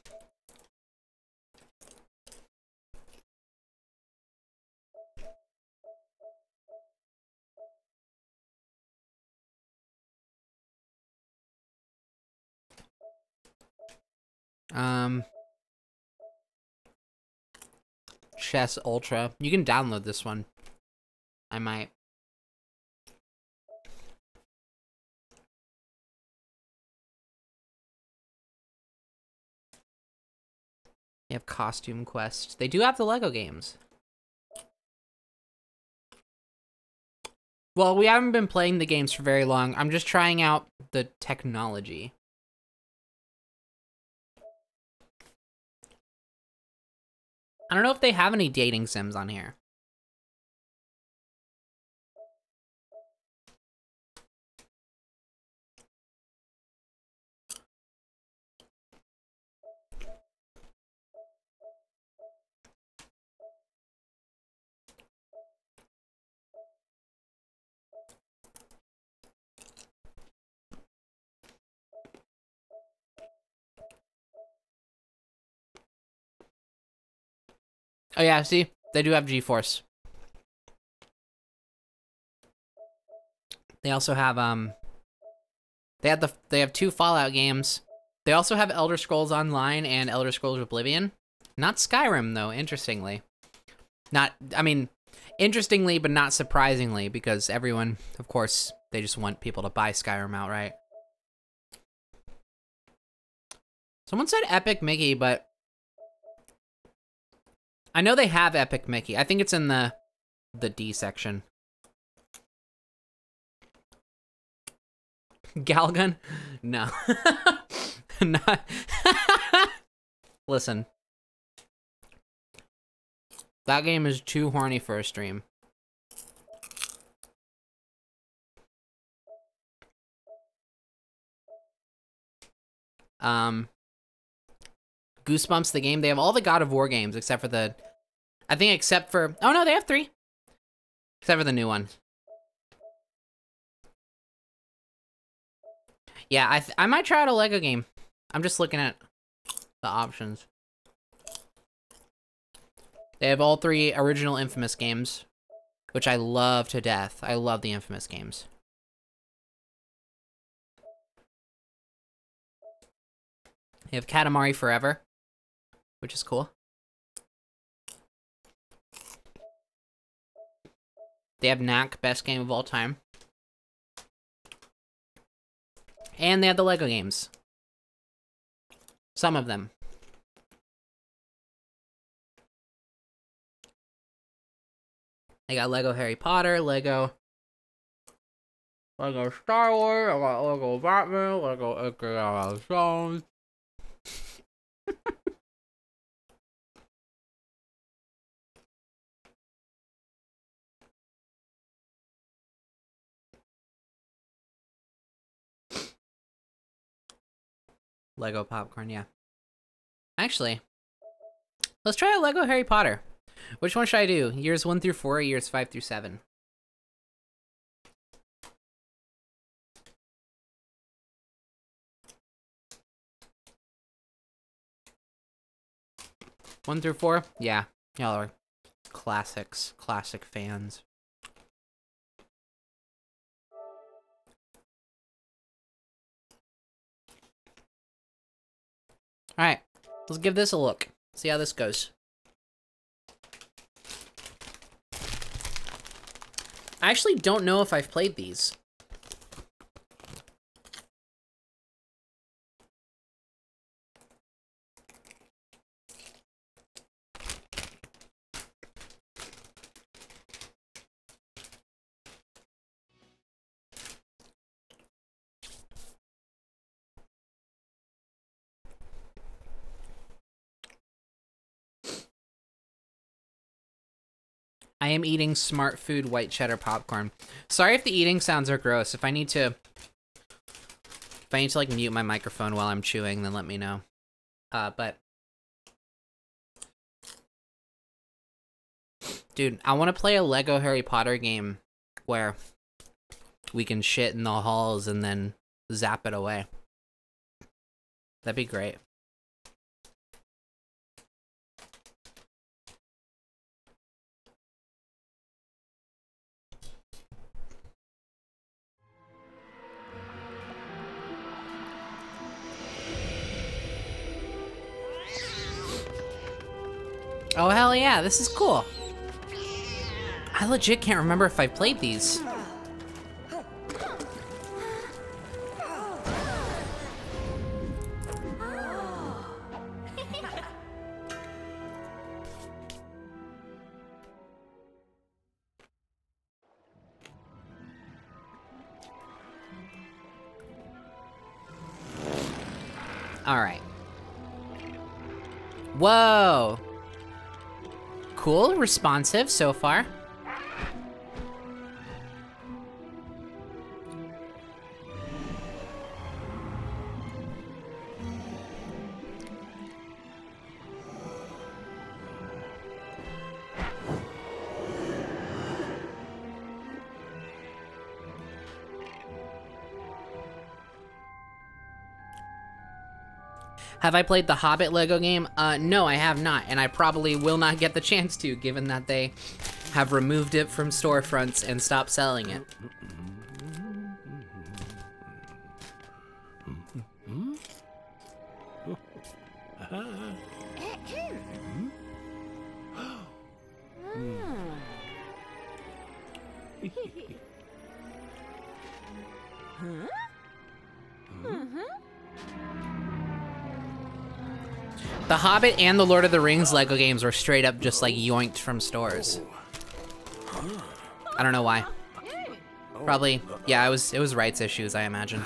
Chess Ultra. You can download this one. I might. You have Costume Quest. They do have the Lego games. Well, we haven't been playing the games for very long. I'm just trying out the technology. I don't know if they have any dating sims on here. Oh yeah, see? They do have GeForce. They also have they have 2 Fallout games. They also have Elder Scrolls Online and Elder Scrolls Oblivion. Not Skyrim though, interestingly. Interestingly but not surprisingly, because everyone, of course, they just want people to buy Skyrim outright. Someone said Epic Mickey, but I know they have Epic Mickey. I think it's in the D section. Galgun? No. Not Listen. That game is too horny for a stream. Goosebumps the game. They have all the God of War games except for the... oh no, they have 3. Except for the new one. Yeah, I might try out a Lego game. I'm just looking at the options. They have all 3 original Infamous games, which I love to death. I love the Infamous games. They have Katamari Forever, which is cool. They have Knack, best game of all time. And they have the Lego games. Some of them. They got Lego Harry Potter, Lego Star Wars, I got Lego Batman, Lego Indiana Jones. Lego popcorn, yeah. Actually, let's try a Lego Harry Potter. Which one should I do? Years 1 through 4 or years 5 through 7? One through 4? Yeah. Y'all are classics. Classic fans. Alright. Let's give this a look. See how this goes. I actually don't know if I've played these. I am eating Smart Food white cheddar popcorn. Sorry if the eating sounds are gross. If I need to like mute my microphone while I'm chewing, then let me know. But dude, I want to play a Lego Harry Potter game where we can shit in the halls and then zap it away. That'd be great. Oh, hell yeah, this is cool. I legit can't remember if I've played these. All right. Whoa. Cool, responsive so far. Have I played the Hobbit Lego game? No, I have not, and I probably will not get the chance to, given that they have removed it from storefronts and stopped selling it. The Hobbit and the Lord of the Rings Lego games were straight up just like yoinked from stores. I don't know why. Probably, yeah, it was rights issues, I imagine.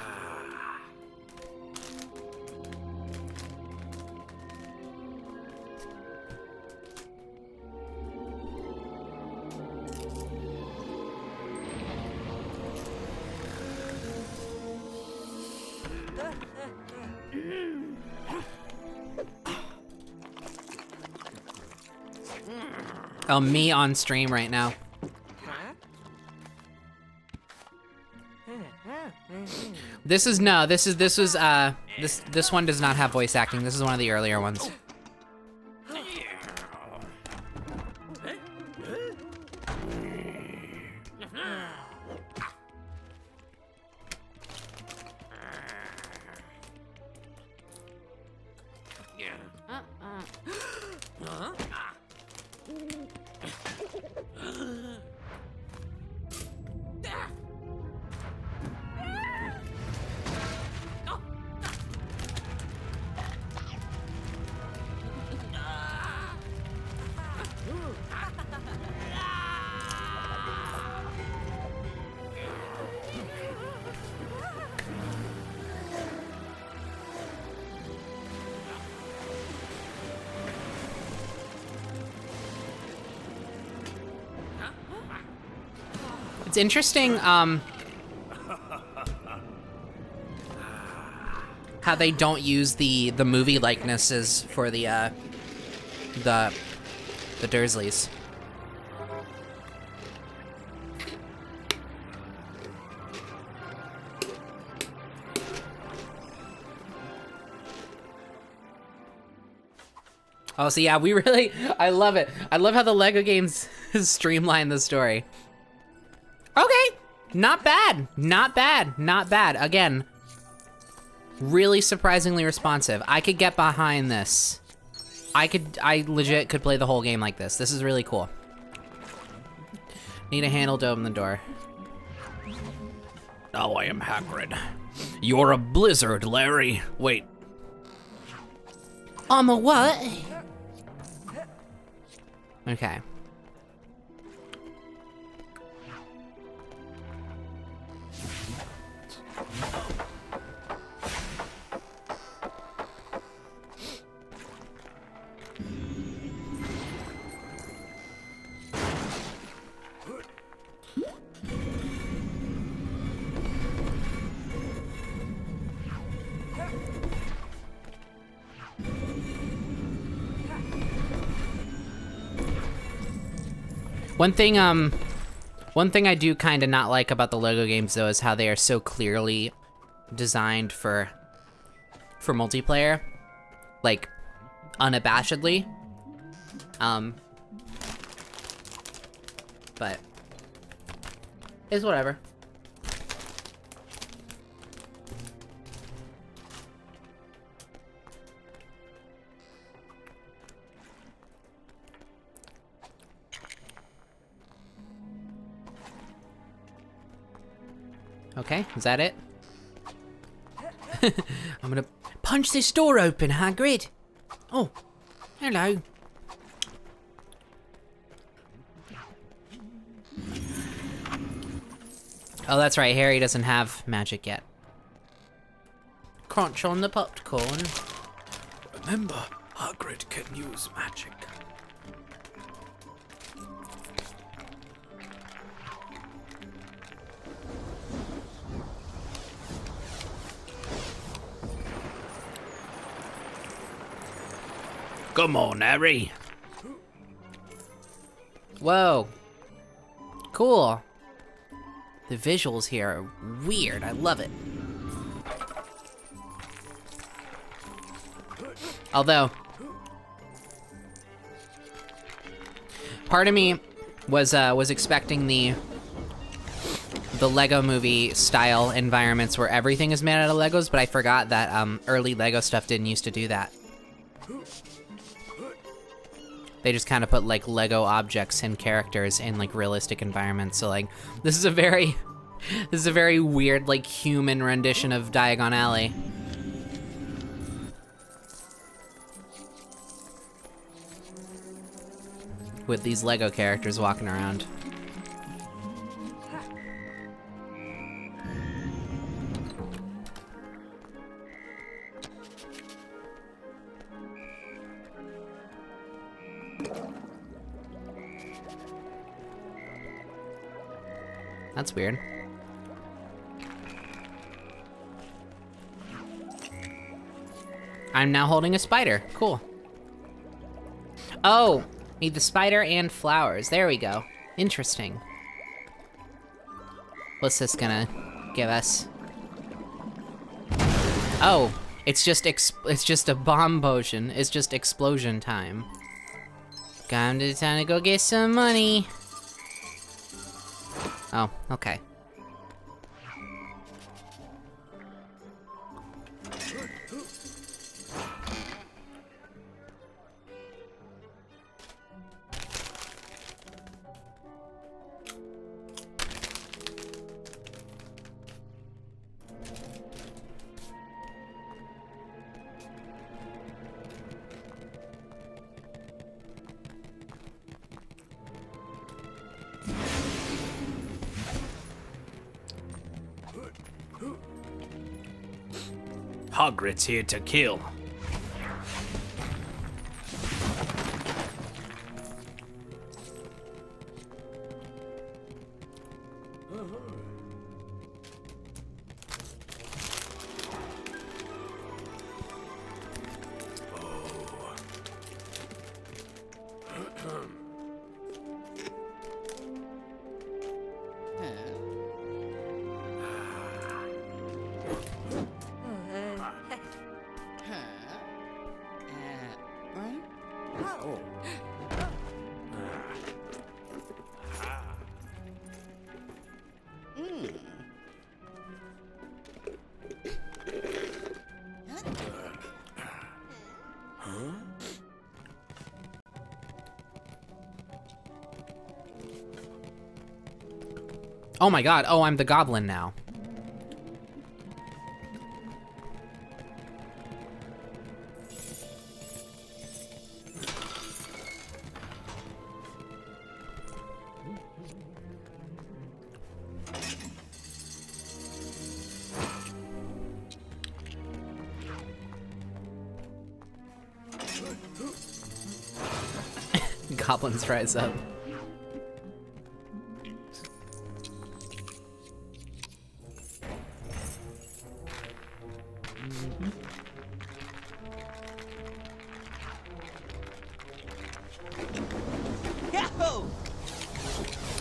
Oh, me on stream right now. This one does not have voice acting. This is one of the earlier ones. It's interesting, how they don't use the movie likenesses for the Dursleys. Oh, so yeah, I love it. I love how the LEGO games streamline the story. Okay, not bad, not bad, not bad. Again, really surprisingly responsive. I could get behind this. I legit could play the whole game like this. This is really cool. Need a handle to open the door. Now I am Hagrid. You're a blizzard, Larry. Wait. I'm a what? Okay. One thing I do kind of not like about the LEGO games though is how they are so clearly designed for multiplayer, like unabashedly. But it's whatever. Okay, is that it? I'm gonna punch this door open, Hagrid. Oh, hello. Oh, that's right, Harry doesn't have magic yet. Crunch on the popcorn. Remember, Hagrid can use magic. Come on, Harry. Whoa. Cool. The visuals here are weird. I love it. Although, part of me was expecting the Lego movie style environments where everything is made out of Legos, but I forgot that early Lego stuff didn't used to do that. They just kind of put like Lego objects and characters in like realistic environments. So like, this is a very weird like human rendition of Diagon Alley. With these Lego characters walking around. That's weird. I'm now holding a spider. Cool. Oh, need the spider and flowers. There we go. Interesting. What's this gonna give us? Oh, it's just a bomb potion. It's just explosion time. Time to go get some money. Oh, okay. Hagrid's here to kill. Oh my god, oh, I'm the goblin now. Goblins rise up.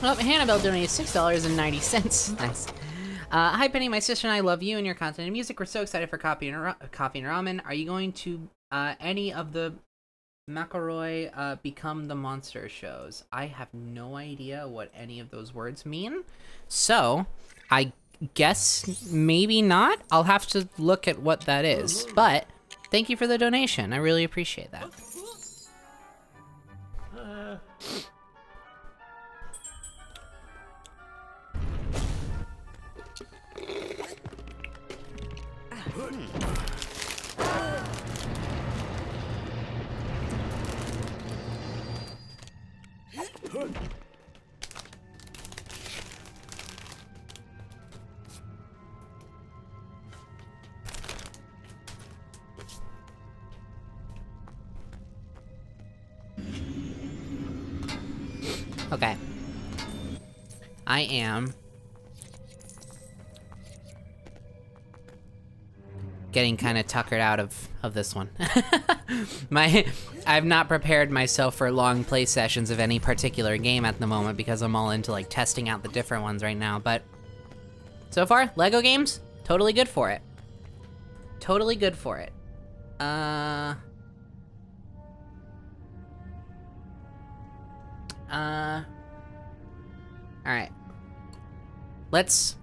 Oh, Hannibal donated $6.90. Nice. Hi, Penny. My sister and I love you and your content and music. We're so excited for Coffee and Ramen. Are you going to any of the McElroy Become the Monster shows? I have no idea what any of those words mean. So, I guess maybe not. I'll have to look at what that is. But, thank you for the donation. I really appreciate that. Okay. I am getting kind of tuckered out of this one. I've not prepared myself for long play sessions of any particular game at the moment because I'm all into like testing out the different ones right now, but so far, Lego games, totally good for it. Totally good for it. Alright. Let's...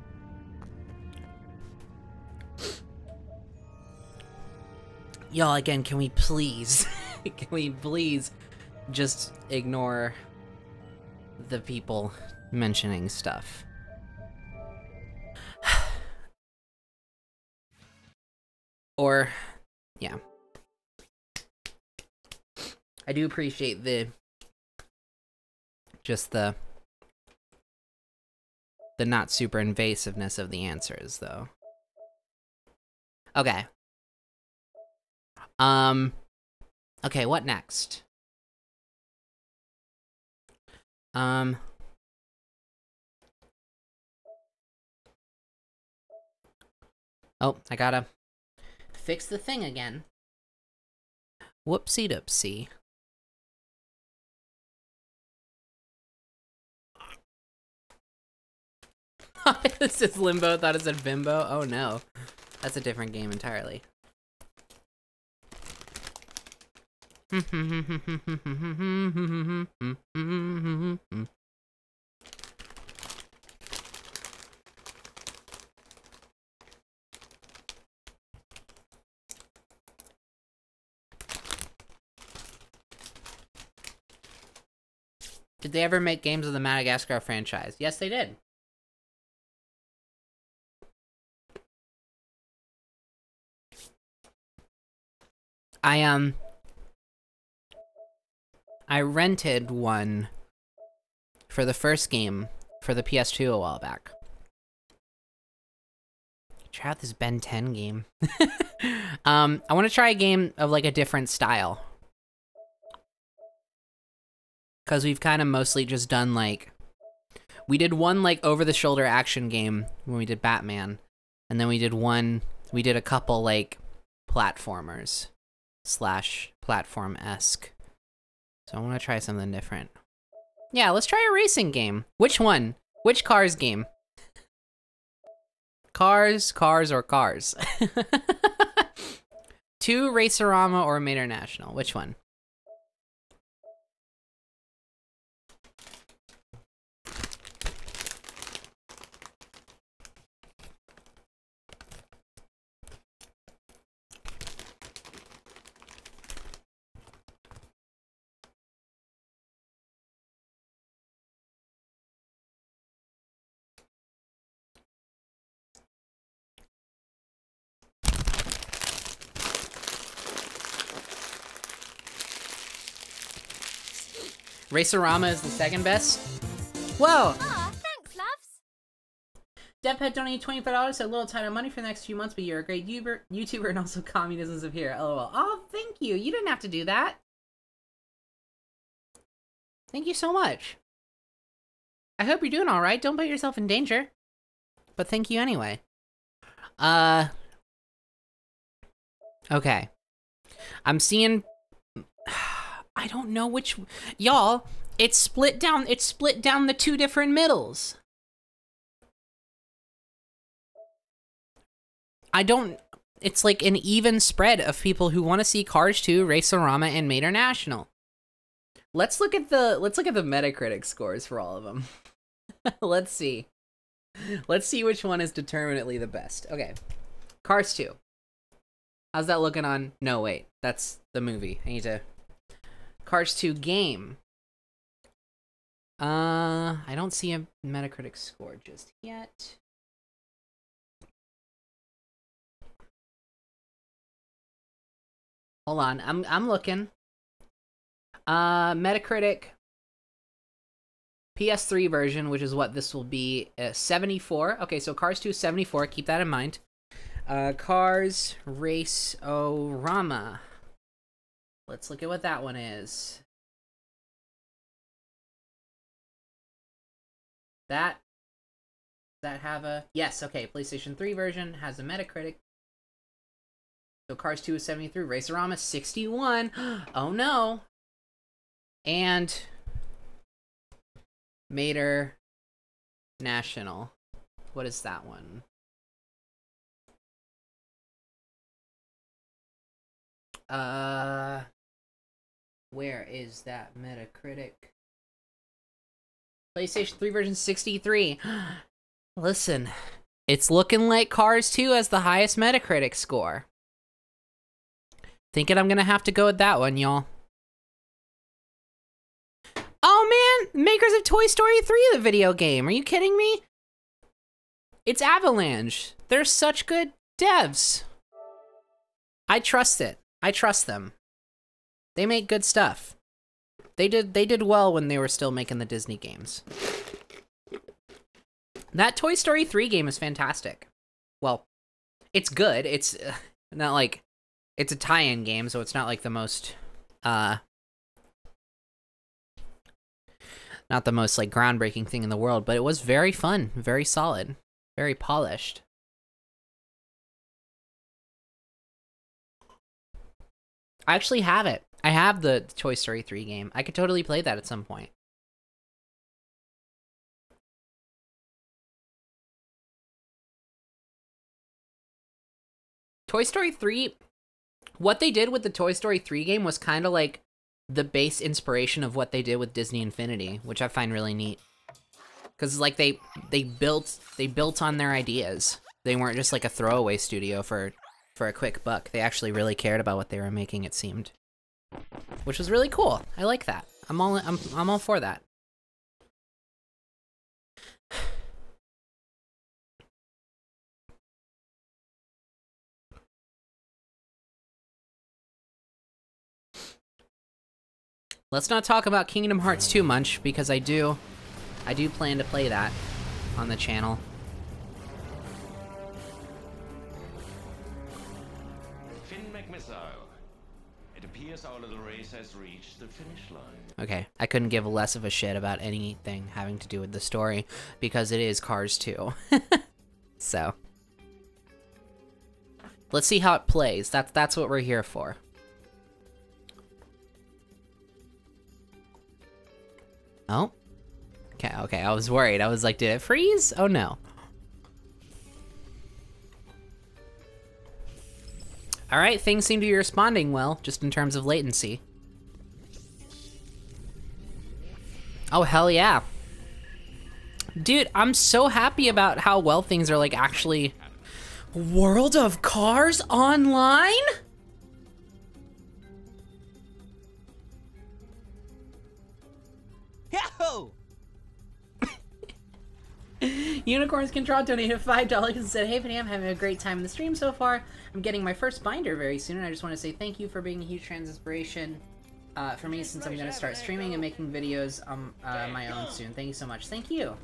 Y'all, again, can we please... can we please just ignore the people mentioning stuff? Or... yeah. I do appreciate the... just the not super invasiveness of the answers, though. Okay. Okay, what next? Oh, I gotta fix the thing again. Whoopsie-doopsie. This is Limbo, thought it said Bimbo. Oh no. That's a different game entirely. Did they ever make games of the Madagascar franchise? Yes, they did. I rented one for the first game for the PS2 a while back. Try out this Ben 10 game. I want to try a game of like a different style. Because we've kind of mostly just done like... we did one like over-the-shoulder action game when we did Batman. And then we did a couple like platformers / platform-esque. So I want to try something different. Yeah, let's try a racing game. Which one? Which Cars game? Cars, or Cars? 2 Racerama or Mater National? Which one? Racerama is the second best. Whoa! Aw, thanks, loves. DevPet donated $25, so a little tight on money for the next few months, but you're a great YouTuber and also communism's of here. LOL. Oh, thank you. You didn't have to do that. Thank you so much. I hope you're doing alright. Don't put yourself in danger. But thank you anyway. Okay. I'm seeing... I don't know which... Y'all, it's split down the two different middles. I don't... It's like an even spread of people who want to see Cars 2, Racerama, and Mater National. Let's look at the Metacritic scores for all of them. Let's see. Let's see which one is determinately the best. Okay. Cars 2. How's that looking on... No, wait. That's the movie. I need to... Cars 2 game. I don't see a Metacritic score just yet. Hold on. I'm looking. Metacritic PS3 version, which is what this will be, 74. Okay, so Cars 2 is 74. Keep that in mind. Cars Race-O-Rama. Let's look at what that one is. Does that have a... Yes, okay. PlayStation 3 version has a Metacritic. So Cars 2 is 73. Racerama 61. Oh no. And Mater National. What is that one? Where is that Metacritic? PlayStation 3 version 63. Listen, it's looking like Cars 2 has the highest Metacritic score. Thinking I'm gonna have to go with that one, y'all. Oh man, makers of Toy Story 3, the video game. Are you kidding me? It's Avalanche. They're such good devs. I trust it. I trust them. They make good stuff. They did well when they were still making the Disney games. That Toy Story 3 game is fantastic. Well, it's good. It's not like... It's a tie-in game, so it's not like the most... not the most, like, groundbreaking thing in the world, but it was very fun, very solid, very polished. I actually have it. I have the Toy Story 3 game. I could totally play that at some point. Toy Story 3... What they did with the Toy Story 3 game was kind of like the base inspiration of what they did with Disney Infinity, which I find really neat. Because like they built on their ideas. They weren't just like a throwaway studio for a quick buck. They actually really cared about what they were making, it seemed. Which was really cool. I like that. I'm all for that. Let's not talk about Kingdom Hearts too much, because I do plan to play that on the channel. Finn McMissile. It appears our little race has reached the finish line. Okay, I couldn't give less of a shit about anything having to do with the story, because it is Cars 2. So. Let's see how it plays. That's what we're here for. Oh. Okay, I was worried. I was like, did it freeze? Oh no. Alright, things seem to be responding well, just in terms of latency. Oh, hell yeah. Dude, I'm so happy about how well things are like actually... World of Cars Online? Yahoo! Unicorns Control donated $5 and said, "Hey Vinny, I'm having a great time in the stream so far. I'm getting my first binder very soon, and I just want to say thank you for being a huge trans inspiration for me, since I'm gonna start streaming and making videos on my own soon. Thank you so much. Thank you.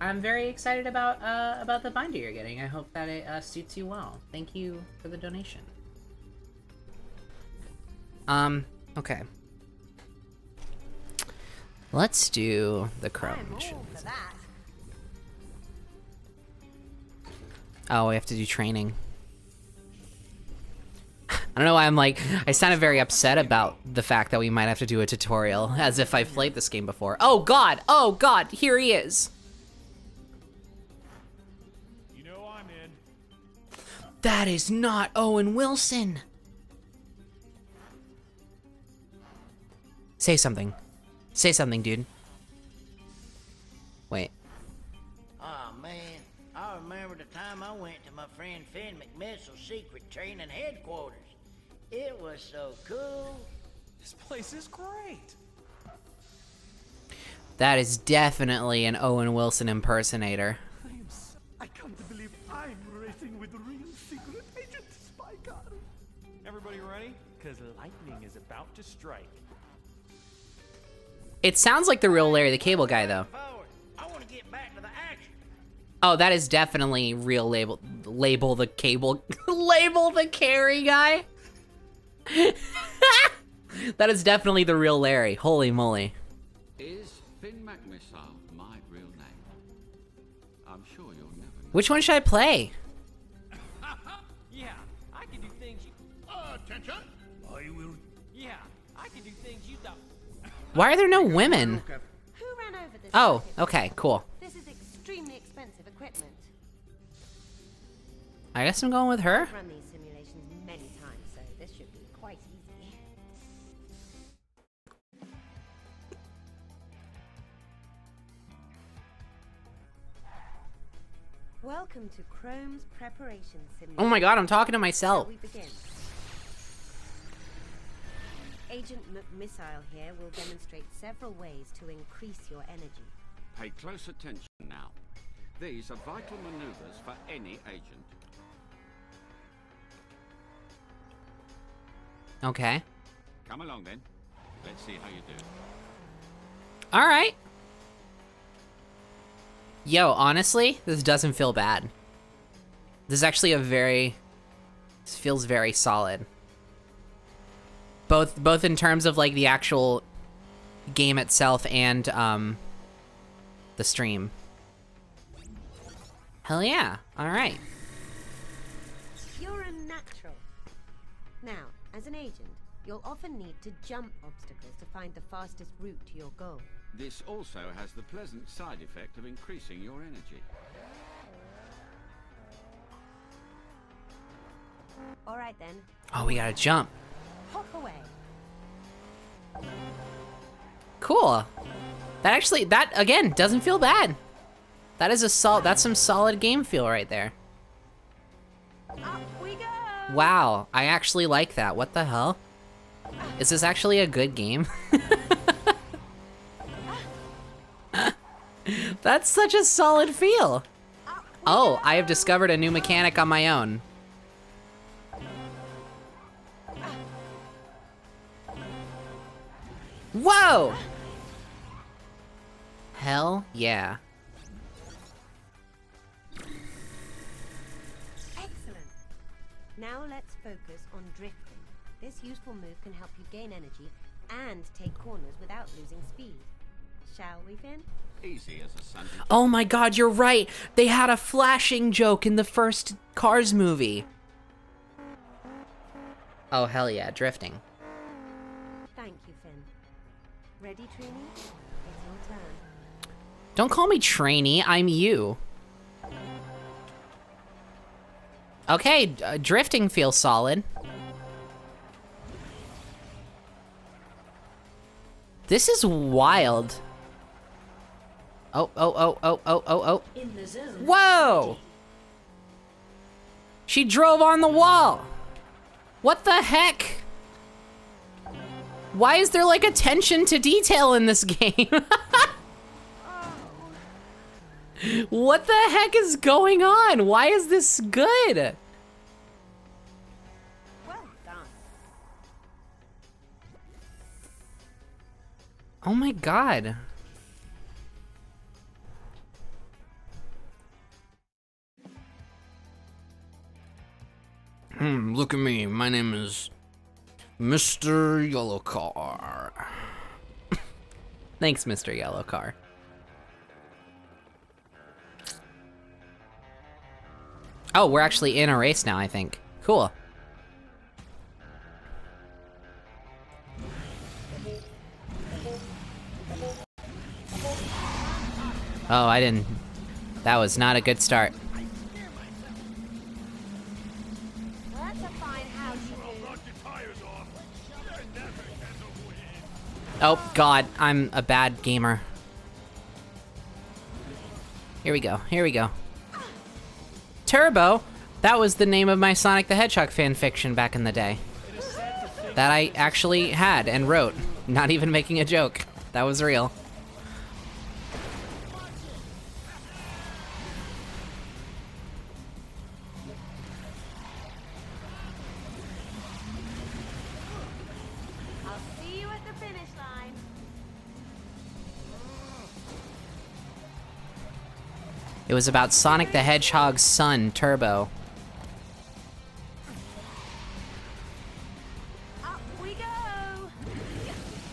I'm very excited about the binder you're getting. I hope that it suits you well. Thank you for the donation. Okay. Let's do the Chrome missions. Oh, we have to do training. I don't know why I'm like, I sounded very upset about the fact that we might have to do a tutorial, as if I've played this game before. Oh god, here he is. You know I'm in. That is not Owen Wilson. Say something. Say something, dude. Wait. Oh man, I remember the time I went to my friend Finn McMissle's secret training headquarters. It was so cool. This place is great. That is definitely an Owen Wilson impersonator. I come to believe I'm racing with the real secret agent spy car. Everybody ready? Because lightning is about to strike. It sounds like the real Larry the Cable Guy, though. Forward. I want to get back to the action. Oh, that is definitely real label the cable label the carry guy. That is definitely the real Larry. Holy moly. Is Finn McMissile my real name? I'm sure you'll never know. Which one should I play? Yeah, I can do things you... Attention! I will... Yeah, I can do things you don't. Why are there no women? Who ran over this? Oh, circuit? okay, cool. This is extremely expensive equipment. I guess I'm going with her. I've run these simulations many times, so this should be quite easy. Welcome to Chrome's preparation simulation. Oh my god, I'm talking to myself. Shall we begin? Agent McMissile here will demonstrate several ways to increase your energy. Pay close attention now. These are vital maneuvers for any agent. Okay. Come along then. Let's see how you do. Alright. Yo, honestly, this doesn't feel bad. This is actually this feels very solid. Both in terms of like the actual game itself and the stream. Hell yeah. Alright. You're a natural. Now, as an agent, you'll often need to jump obstacles to find the fastest route to your goal. This also has the pleasant side effect of increasing your energy. Alright then. Oh, we gotta jump. Hop away. Cool. That again doesn't feel bad. That is that's some solid game feel right there. Up we go! Wow, I actually like that. What the hell? Is this actually a good game? That's such a solid feel. Oh, I have discovered a new mechanic on my own. Whoa! Hell yeah. Excellent. Now let's focus on drifting. This useful move can help you gain energy and take corners without losing speed. Shall we, Finn? Easy as a Sunday. Oh my god, you're right. They had a flashing joke in the first Cars movie. Oh, hell yeah, drifting. Thank you, Finn. Ready, Trini? It's your turn. Don't call me trainee, I'm you. Okay, drifting feels solid. This is wild. Oh. In the zone. Whoa! She drove on the wall. What the heck? Why is there like attention to detail in this game? What the heck is going on? Why is this good? Well done. Oh my god. Look at me. My name is Mr. Yellow Car. Thanks, Mr. Yellow Car. Oh, we're actually in a race now, I think. Cool. Oh, I didn't... That was not a good start. That's a fine house you Oh, God, I'm a bad gamer. Here we go, here we go. Turbo? That was the name of my Sonic the Hedgehog fanfiction back in the day. That I actually had and wrote. Not even making a joke. That was real. I'll see you at the finish line. It was about Sonic the Hedgehog's son, Turbo. Up we go!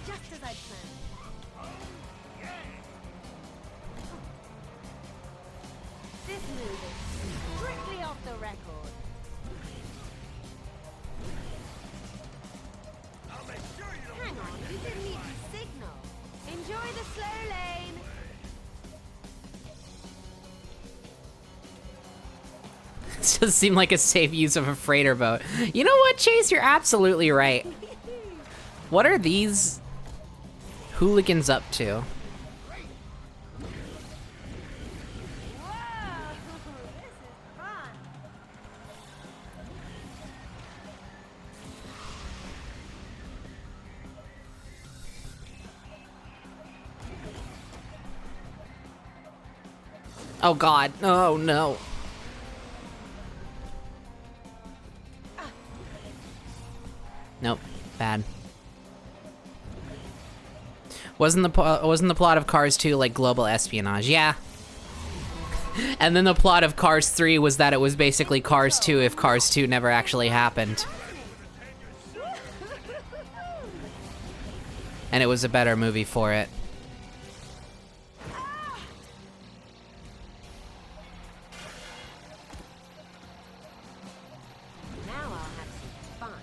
Just as I planned. This move is strictly off the record. Hang on, you didn't need to signal. Enjoy the slow lane. This does seem like a safe use of a freighter boat. You know what, Chase? You're absolutely right. What are these hooligans up to? Whoa! This is fun. Oh god, oh no. Nope, bad. Wasn't the plot of Cars 2 like global espionage? Yeah. And then the plot of Cars 3 was that it was basically Cars 2 if Cars 2 never actually happened. And it was a better movie for it. Now I'll have some fun.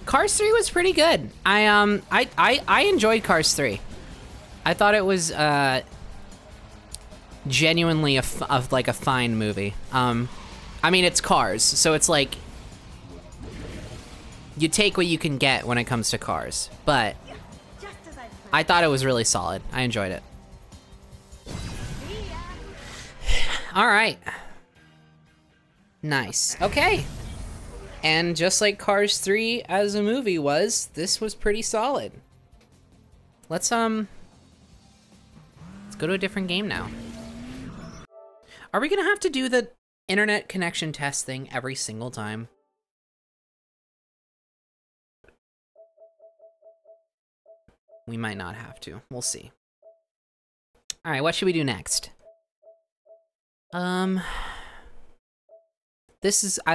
Cars 3 was pretty good. I enjoyed Cars 3. I thought it was genuinely a fine movie. I mean, it's Cars, so it's like you take what you can get when it comes to Cars. But Just as I planned. I thought it was really solid. I enjoyed it. All right. Nice. Okay. And just like Cars 3 as a movie was, this was pretty solid. Let's go to a different game now. Are we gonna have to do the internet connection test thing every single time? We might not have to. We'll see. All right, what should we do next? I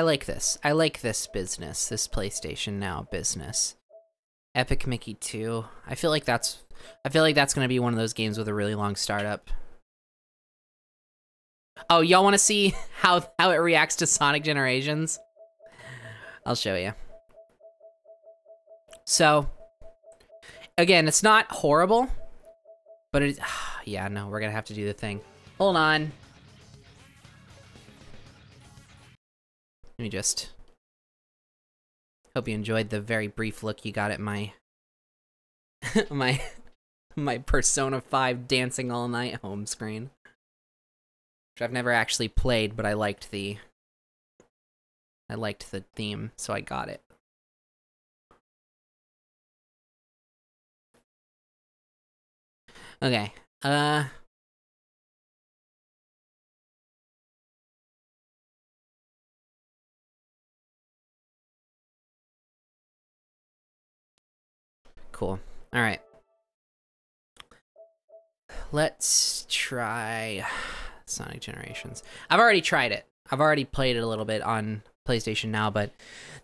like this. I like this business, this PlayStation Now business. Epic Mickey 2. I feel like that's gonna be one of those games with a really long startup. Oh, y'all wanna see how it reacts to Sonic Generations? I'll show you. So, again, it's not horrible, but it, yeah, no, we're gonna have to do the thing. Hold on. Let me just... Hope you enjoyed the very brief look you got at my... my Persona 5 Dancing All Night home screen. Which I've never actually played, but I liked the theme, so I got it. Okay. Cool. All right. Let's try Sonic Generations. I've already tried it. I've already played it a little bit on PlayStation Now, but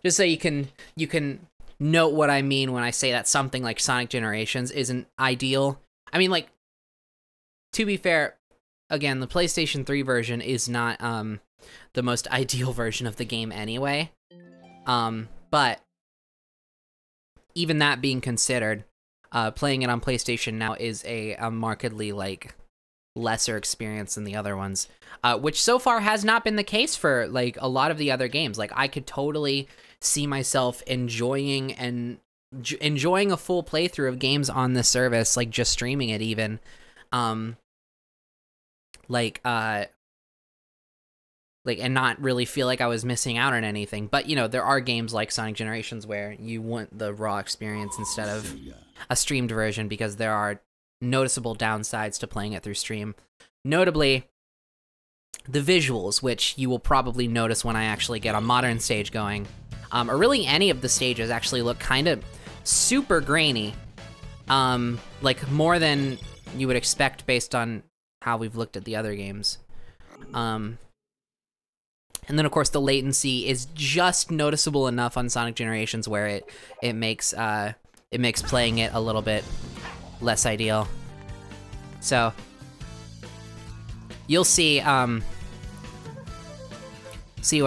just so you can note what I mean when I say that something like Sonic Generations isn't ideal. I mean, like, to be fair, again, the PlayStation 3 version is not the most ideal version of the game anyway. But even that being considered, playing it on PlayStation Now is a markedly, like, lesser experience than the other ones, which so far has not been the case for, like, a lot of the other games. Like, I could totally see myself enjoying a full playthrough of games on this service, like, just streaming it even. And not really feel like I was missing out on anything. But, you know, there are games like Sonic Generations where you want the raw experience instead of a streamed version, because there are noticeable downsides to playing it through stream. Notably, the visuals, which you will probably notice when I actually get a modern stage going, or really any of the stages, actually look kind of super grainy. Like, more than you would expect based on how we've looked at the other games. And then, of course, the latency is just noticeable enough on Sonic Generations where it makes playing it a little bit less ideal. So you'll see what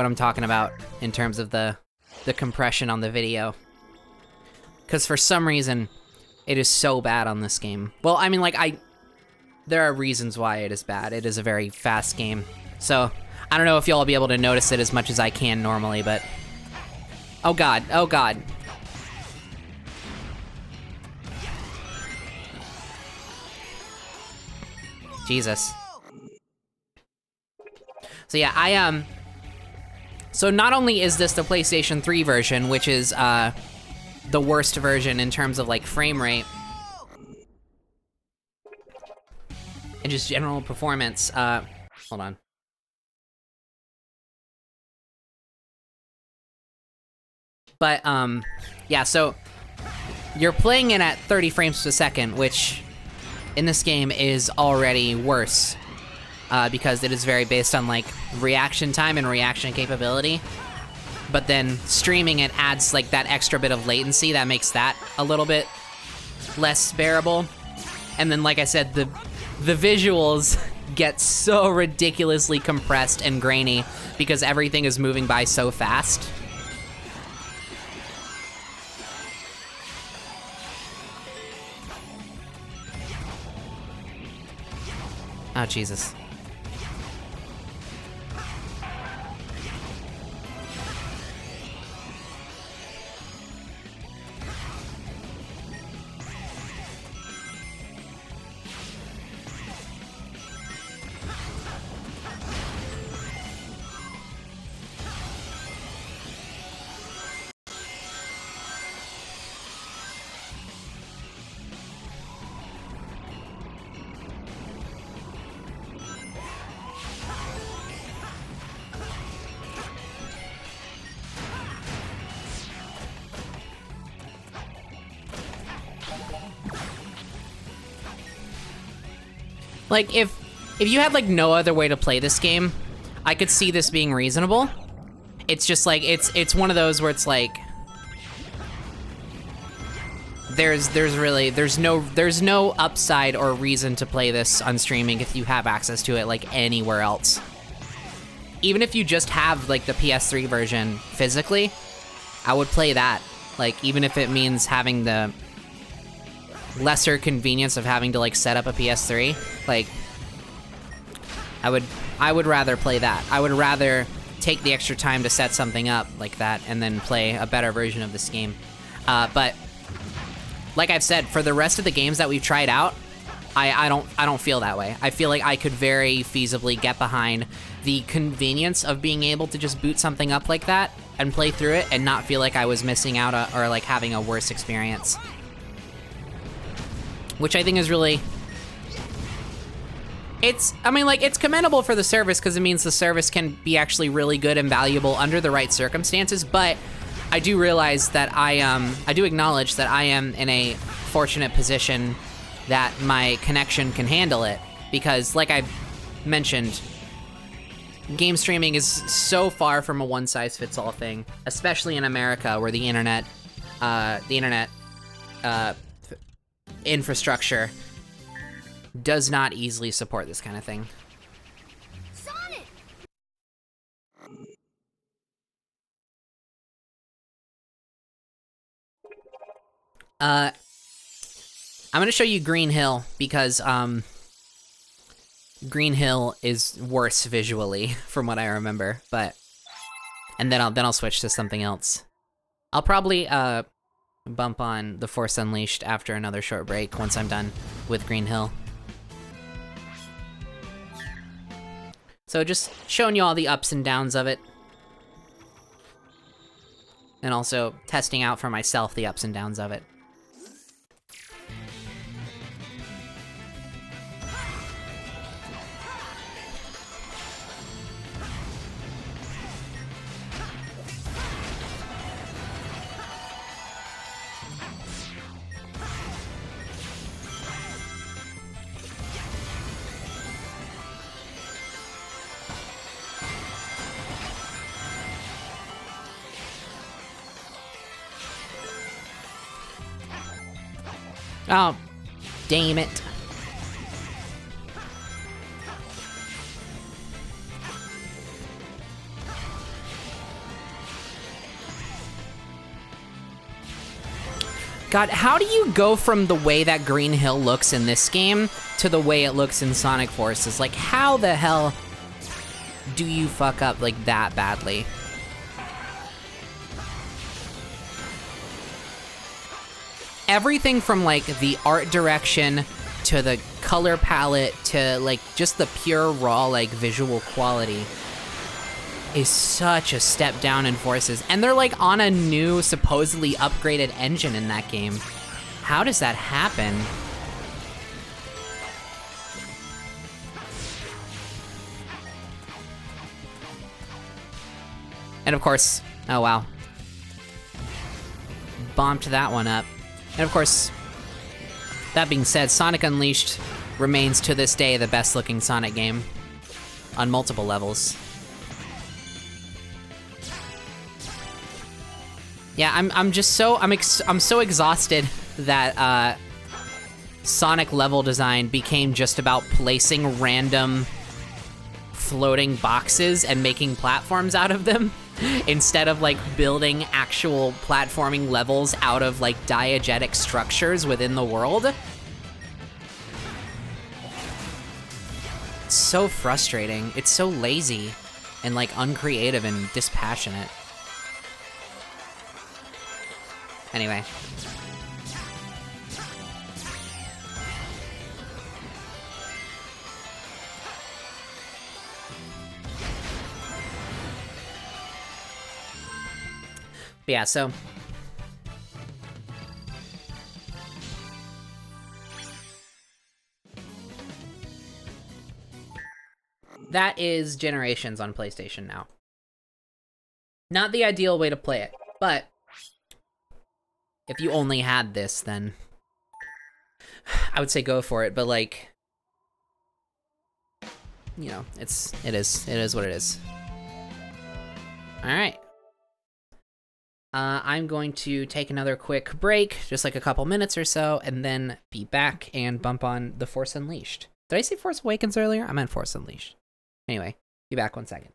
I'm talking about in terms of the compression on the video. Because for some reason, it is so bad on this game. Well, I mean, like, there are reasons why it is bad. It is a very fast game. So I don't know if y'all will be able to notice it as much as I can normally, but... Oh god, oh god. Jesus. So yeah, so not only is this the PlayStation 3 version, which is, the worst version in terms of, like, frame rate, and just general performance, hold on. But, yeah, so you're playing it at 30 frames per second, which in this game is already worse, because it is very based on, like, reaction time and reaction capability. But then streaming it adds, like, that extra bit of latency that makes that a little bit less bearable. And then, like I said, the visuals get so ridiculously compressed and grainy because everything is moving by so fast. Oh, Jesus. Like, if you had, like, no other way to play this game, I could see this being reasonable. It's just, like, it's one of those where it's, like, there's no upside or reason to play this on streaming if you have access to it, like, anywhere else. Even if you just have, like, the PS3 version physically, I would play that. Like, even if it means having the lesser convenience of having to, like, set up a PS3, like, I would rather play that. I would rather take the extra time to set something up like that and then play a better version of this game. But like I've said, for the rest of the games that we've tried out, I don't feel that way. I feel like I could very feasibly get behind the convenience of being able to just boot something up like that and play through it and not feel like I was missing out or, like, having a worse experience. Which I think is really I mean, like, it's commendable for the service because it means the service can be actually really good and valuable under the right circumstances, but I do realize that I do acknowledge that I am in a fortunate position that my connection can handle it, because like I mentioned, game streaming is so far from a one-size-fits-all thing, especially in America where the internet infrastructure does not easily support this kind of thing. Sonic! I'm gonna show you Green Hill because Green Hill is worse visually from what I remember, and then I'll switch to something else. I'll probably bump on The Force Unleashed after another short break once I'm done with Green Hill. So just showing you all the ups and downs of it. And also testing out for myself the ups and downs of it. Oh, damn it. God, how do you go from the way that Green Hill looks in this game to the way it looks in Sonic Forces? Like, how the hell do you fuck up like that badly? Everything from like the art direction to the color palette to like just the pure raw like visual quality is such a step down in Forces, and they're like on a new supposedly upgraded engine in that game. How does that happen? And of course, oh wow, bombed that one up. And of course, that being said, Sonic Unleashed remains to this day the best looking Sonic game on multiple levels. Yeah, I'm so exhausted that Sonic level design became just about placing random floating boxes and making platforms out of them instead of like building actual platforming levels out of like diegetic structures within the world. It's so frustrating. It's so lazy and like uncreative and dispassionate. Anyway. But yeah, so that is Generations on PlayStation now. Not the ideal way to play it, but if you only had this, then I would say go for it, but like, you know, it is what it is. All right. I'm going to take another quick break, just like a couple minutes or so, and then be back and bump on The Force Unleashed. Did I say Force Awakens earlier? I meant Force Unleashed. Anyway, be back 1 second.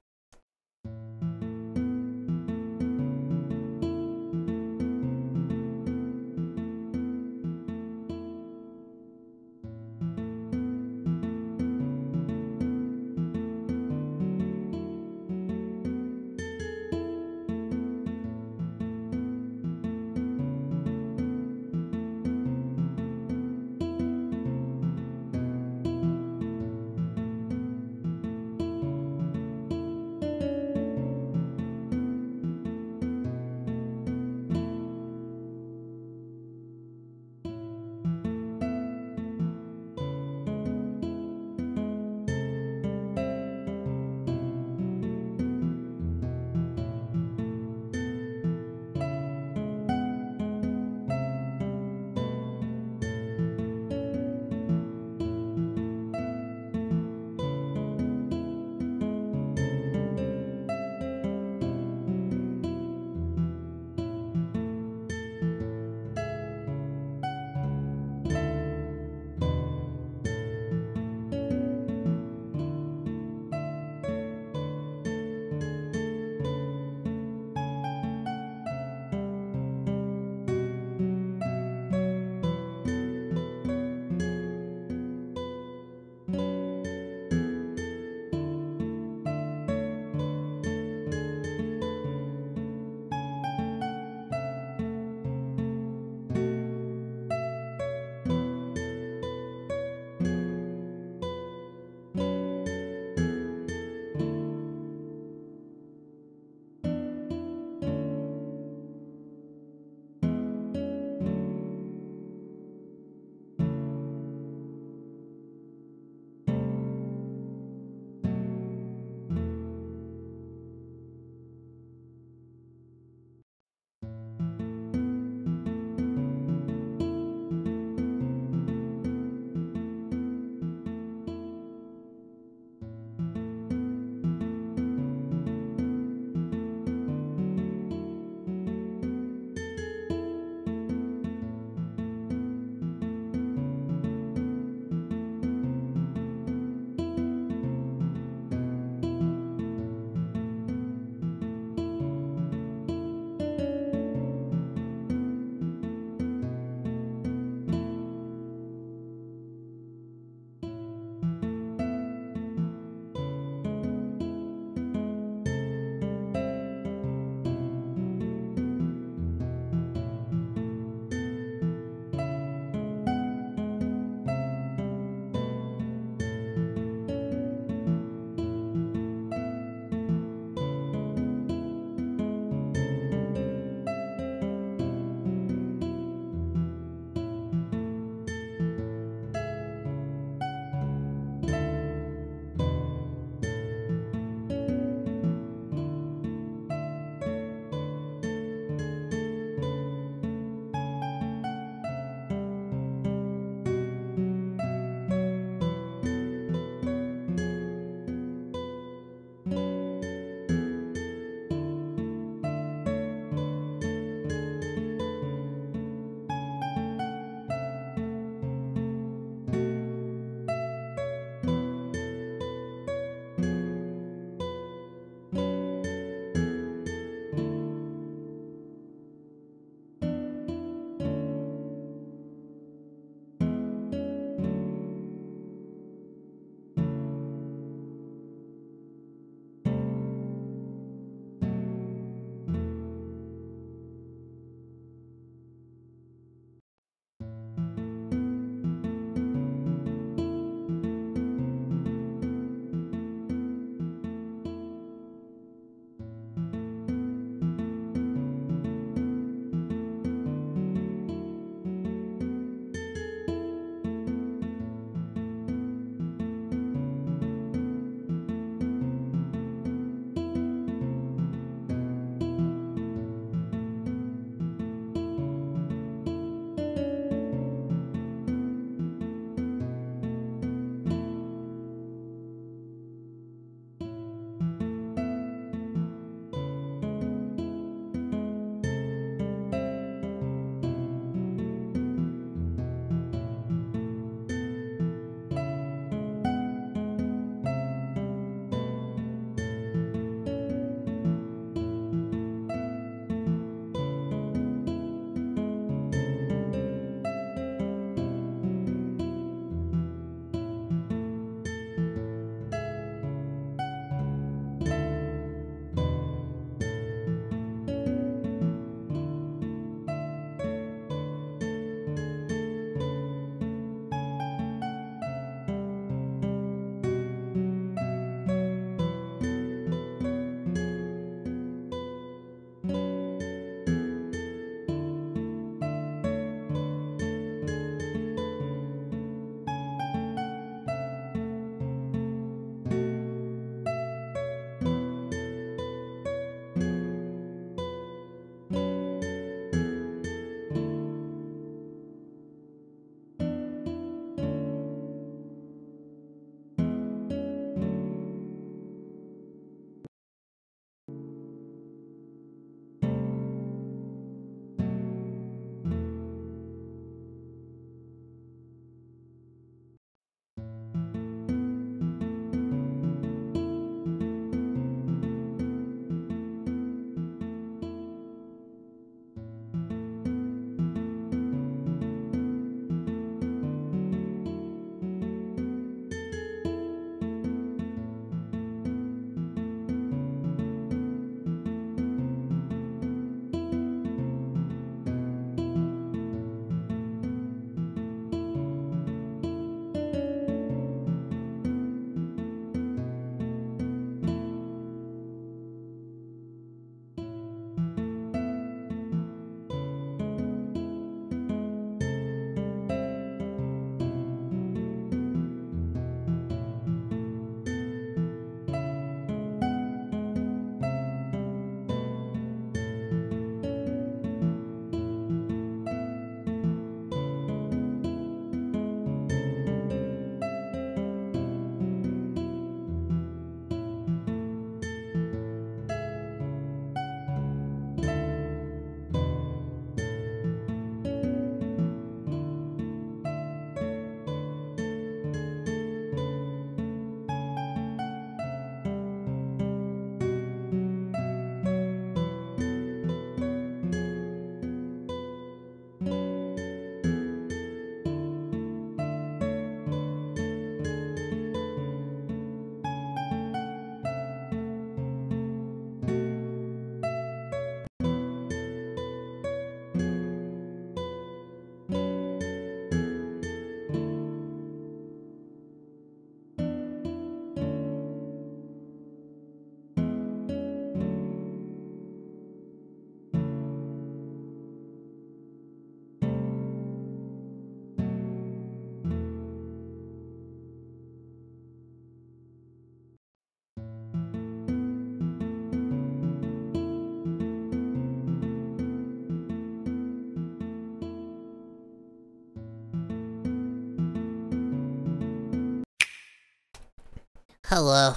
Hello.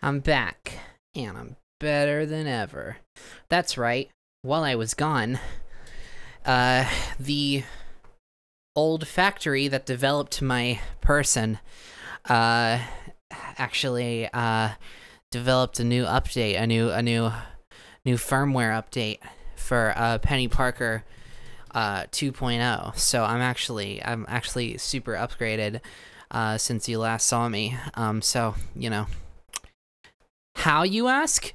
I'm back, and I'm better than ever. That's right. While I was gone, the old factory that developed my person, actually, developed a new update, a new firmware update for, Penny Parker, 2.0. So I'm actually super upgraded, since you last saw me. So, you know, how, you ask?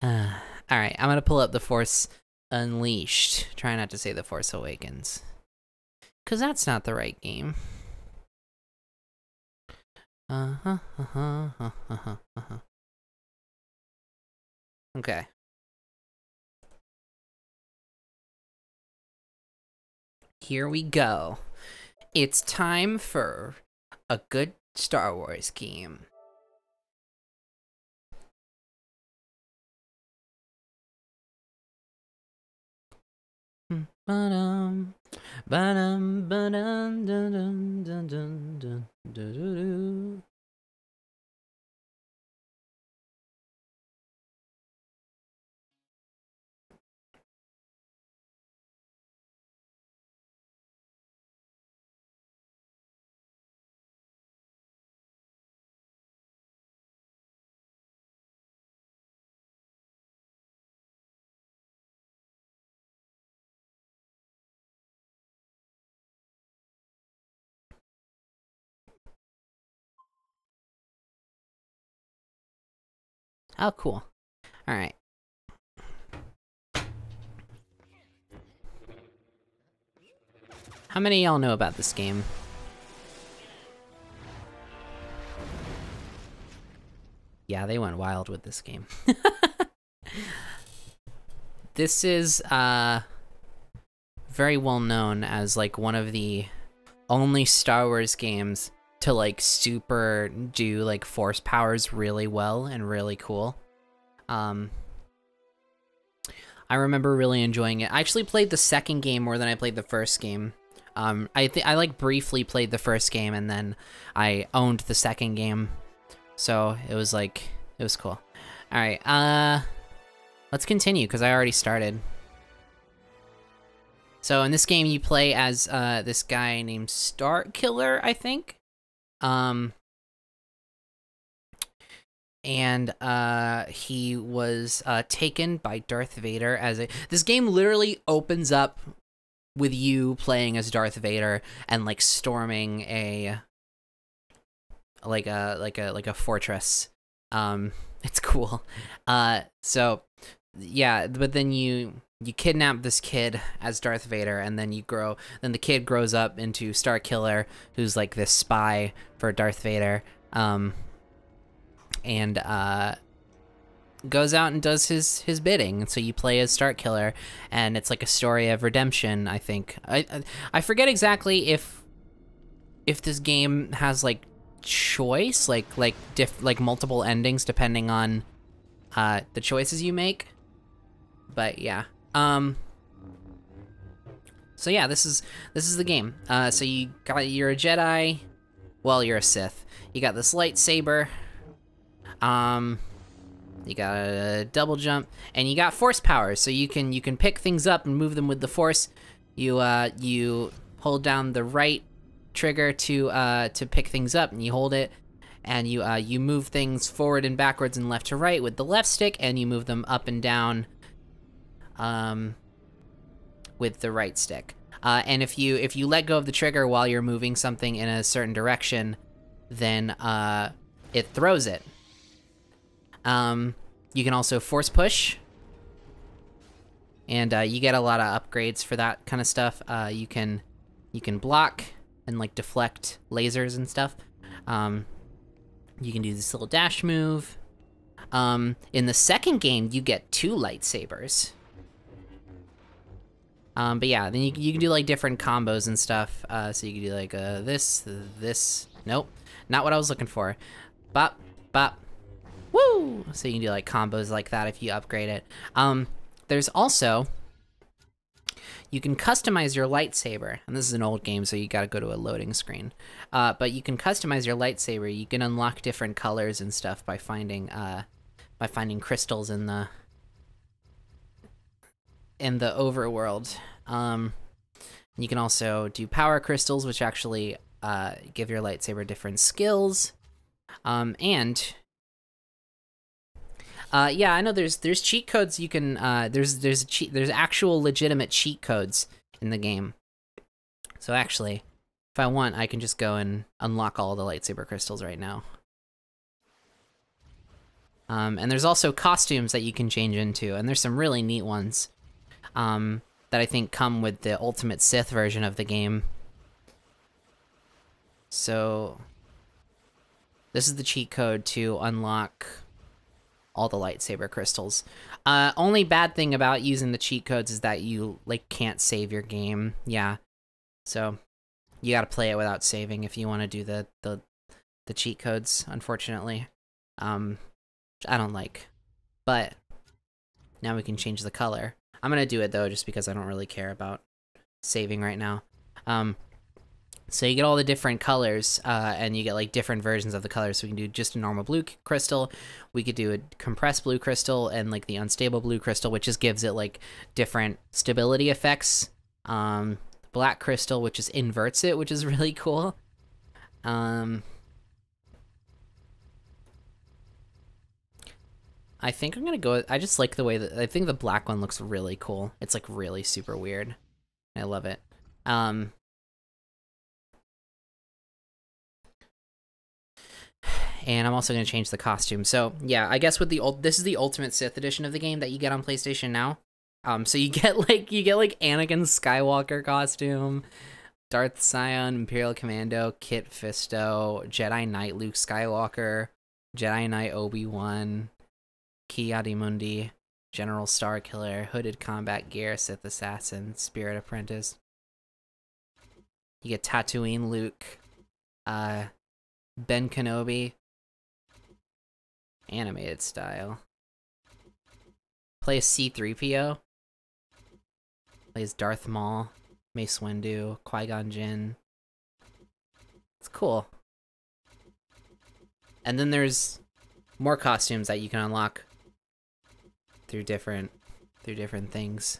Alright, I'm gonna pull up The Force Unleashed. Try not to say The Force Awakens, cause that's not the right game. Okay. Here we go. It's time for a good Star Wars game. Ba-dum, ba-dum, ba-dum, dun, dun, dun, dun, dun, dun, dun, dun. Oh, cool. Alright. How many of y'all know about this game? Yeah, they went wild with this game. This is, very well known as, like, one of the only Star Wars games to, like, super do, like, force powers really well and really cool. I remember really enjoying it. I actually played the second game more than I played the first game. I like briefly played the first game and then I owned the second game. So it was like, it was cool. All right, let's continue because I already started. So in this game you play as this guy named Star Killer, I think. And he was taken by Darth Vader as a. This game literally opens up with you playing as Darth Vader and like storming a like a fortress. It's cool. So yeah, but then you kidnap this kid as Darth Vader, and then then the kid grows up into Star Killer, who's like this spy for Darth Vader. And goes out and does his bidding. And so you play as Star Killer, and it's like a story of redemption, I think. I forget exactly if this game has like choice, like multiple endings depending on the choices you make. But yeah. So yeah, this is the game. So you're a Jedi. Well, you're a Sith. You got this lightsaber. You got a double jump, and you got force powers, so you can pick things up and move them with the force. You hold down the right trigger to pick things up, and you hold it, and you move things forward and backwards and left to right with the left stick, and you move them up and down with the right stick. And if you let go of the trigger while you're moving something in a certain direction, then it throws it. You can also force push, and you get a lot of upgrades for that kind of stuff. You can block and like deflect lasers and stuff. You can do this little dash move. In the second game, you get 2 lightsabers. But yeah, then you can do like different combos and stuff. So you can do like this. Nope, not what I was looking for. Bop, bop. Woo! So you can do like combos like that if you upgrade it. There's also, you can customize your lightsaber, and this is an old game, so you gotta go to a loading screen. But you can customize your lightsaber. You can unlock different colors and stuff by finding crystals in the overworld. You can also do power crystals, which actually give your lightsaber different skills. Yeah, I know there's cheat codes you can there's actual legitimate cheat codes in the game. So actually, if I want, I can just go and unlock all the lightsaber crystals right now. And there's also costumes that you can change into, and there's some really neat ones that I think come with the Ultimate Sith version of the game. So this is the cheat code to unlock all the lightsaber crystals. Only bad thing about using the cheat codes is that you like can't save your game. Yeah, so you gotta play it without saving if you want to do the cheat codes. Unfortunately, I don't like. But now we can change the color. I'm gonna do it though, just because I don't really care about saving right now. So you get all the different colors, and you get like different versions of the colors. So we can do just a normal blue crystal, we could do a compressed blue crystal, and like the unstable blue crystal, which just gives it like different stability effects. Black crystal, which just inverts it, which is really cool. I think I'm gonna go, I just like the way that, I think the black one looks really cool. It's like really super weird. I love it. And I'm also going to change the costume. So yeah, I guess with this is the Ultimate Sith edition of the game that you get on PlayStation Now. So you get like Anakin Skywalker costume, Darth Sion, Imperial Commando, Kit Fisto, Jedi Knight Luke Skywalker, Jedi Knight Obi-Wan, Ki-Adi-Mundi, General Starkiller, Hooded Combat Gear, Sith Assassin, Spirit Apprentice. You get Tatooine Luke, Ben Kenobi, animated style. Plays C-3PO. Plays Darth Maul, Mace Windu, Qui-Gon Jinn. It's cool. And then there's more costumes that you can unlock through different things.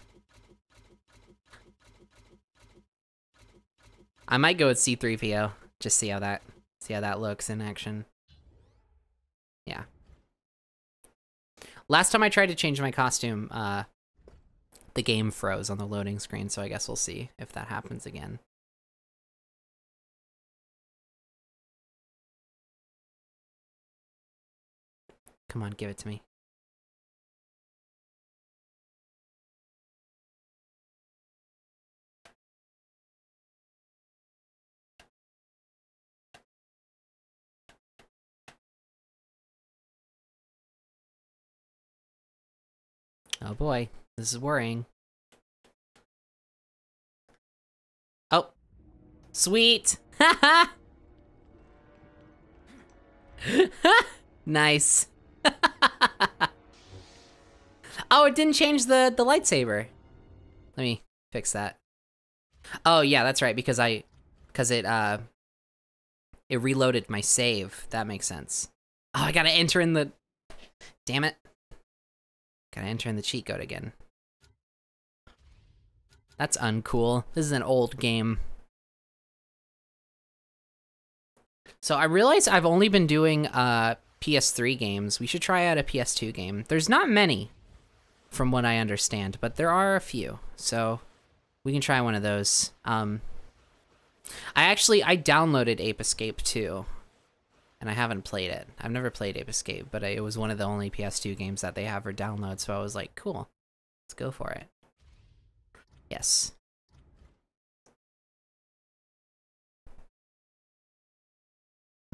I might go with C-3PO, just see how that looks in action. Yeah. Last time I tried to change my costume, the game froze on the loading screen, so I guess we'll see if that happens again. Come on, give it to me. Oh boy, this is worrying. Oh, sweet! Nice. Oh, it didn't change the lightsaber. Let me fix that. Oh yeah, that's right, because it reloaded my save. That makes sense. Oh, I gotta enter in the, damn it. Gotta enter in the cheat code again. That's uncool. This is an old game. So I realize I've only been doing PS3 games. We should try out a PS2 game. There's not many, from what I understand, but there are a few. So we can try one of those. I downloaded Ape Escape 2. And I haven't played it. I've never played Ape Escape, but it was one of the only PS2 games that they have for download, so I was like, cool, let's go for it. Yes.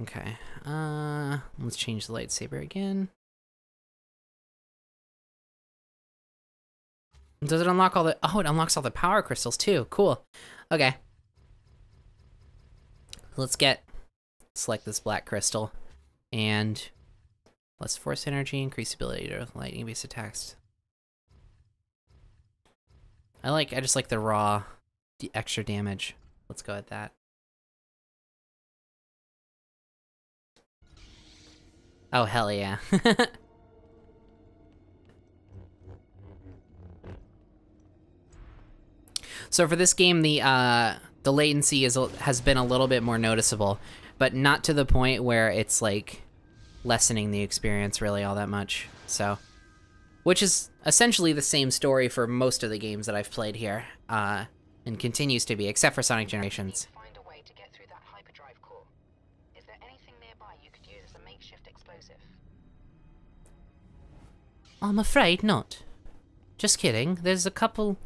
Okay, let's change the lightsaber again. Does it unlock all the, oh, it unlocks all the power crystals too, cool. Okay. Let's select this black crystal, and less force energy, increase ability to lightning-based attacks. I just like the extra damage. Let's go with that. Oh, hell yeah. So for this game, the latency has been a little bit more noticeable, but not to the point where it's like lessening the experience really all that much. So, which is essentially the same story for most of the games that I've played here, and continues to be, except for Sonic Generations. Find a way to get through that hyperdrive core. Is there anything nearby you could use as a makeshift explosive? I'm afraid not. Just kidding. There's a couple.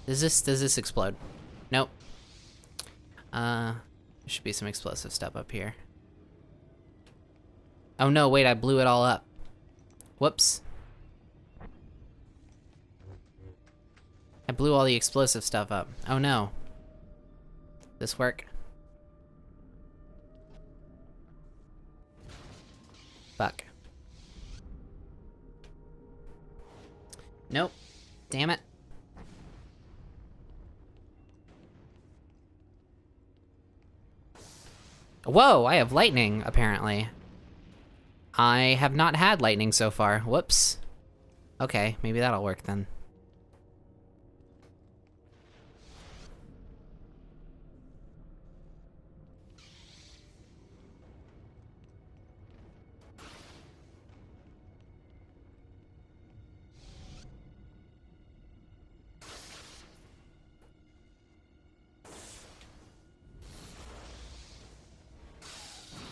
Does this explode? Nope. There should be some explosive stuff up here. Oh no, wait, I blew it all up. Whoops. I blew all the explosive stuff up. Oh no. This work? Fuck. Nope. Damn it. Whoa, I have lightning, apparently. I have not had lightning so far. Whoops. Okay, maybe that'll work then.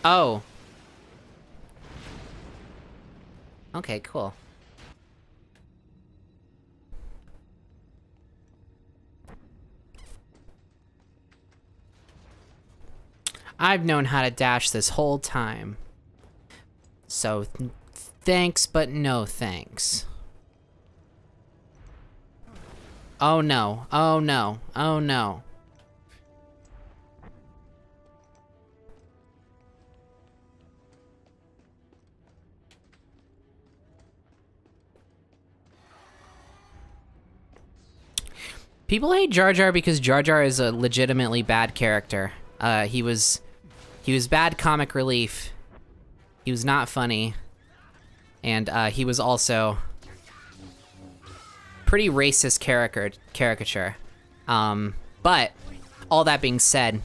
Oh. Okay, cool. I've known how to dash this whole time. So, thanks, but no thanks. Oh no, oh no, oh no. People hate Jar Jar because Jar Jar is a legitimately bad character. He was bad comic relief. He was not funny. And he was also pretty racist caricature. But all that being said,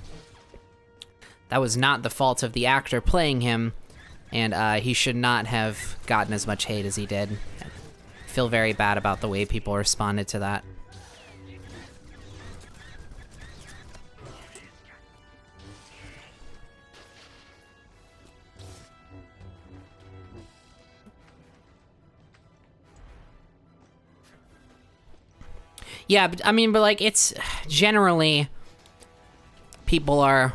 that was not the fault of the actor playing him, and he should not have gotten as much hate as he did. I feel very bad about the way people responded to that. Yeah, but, I mean, but like, it's generally, people are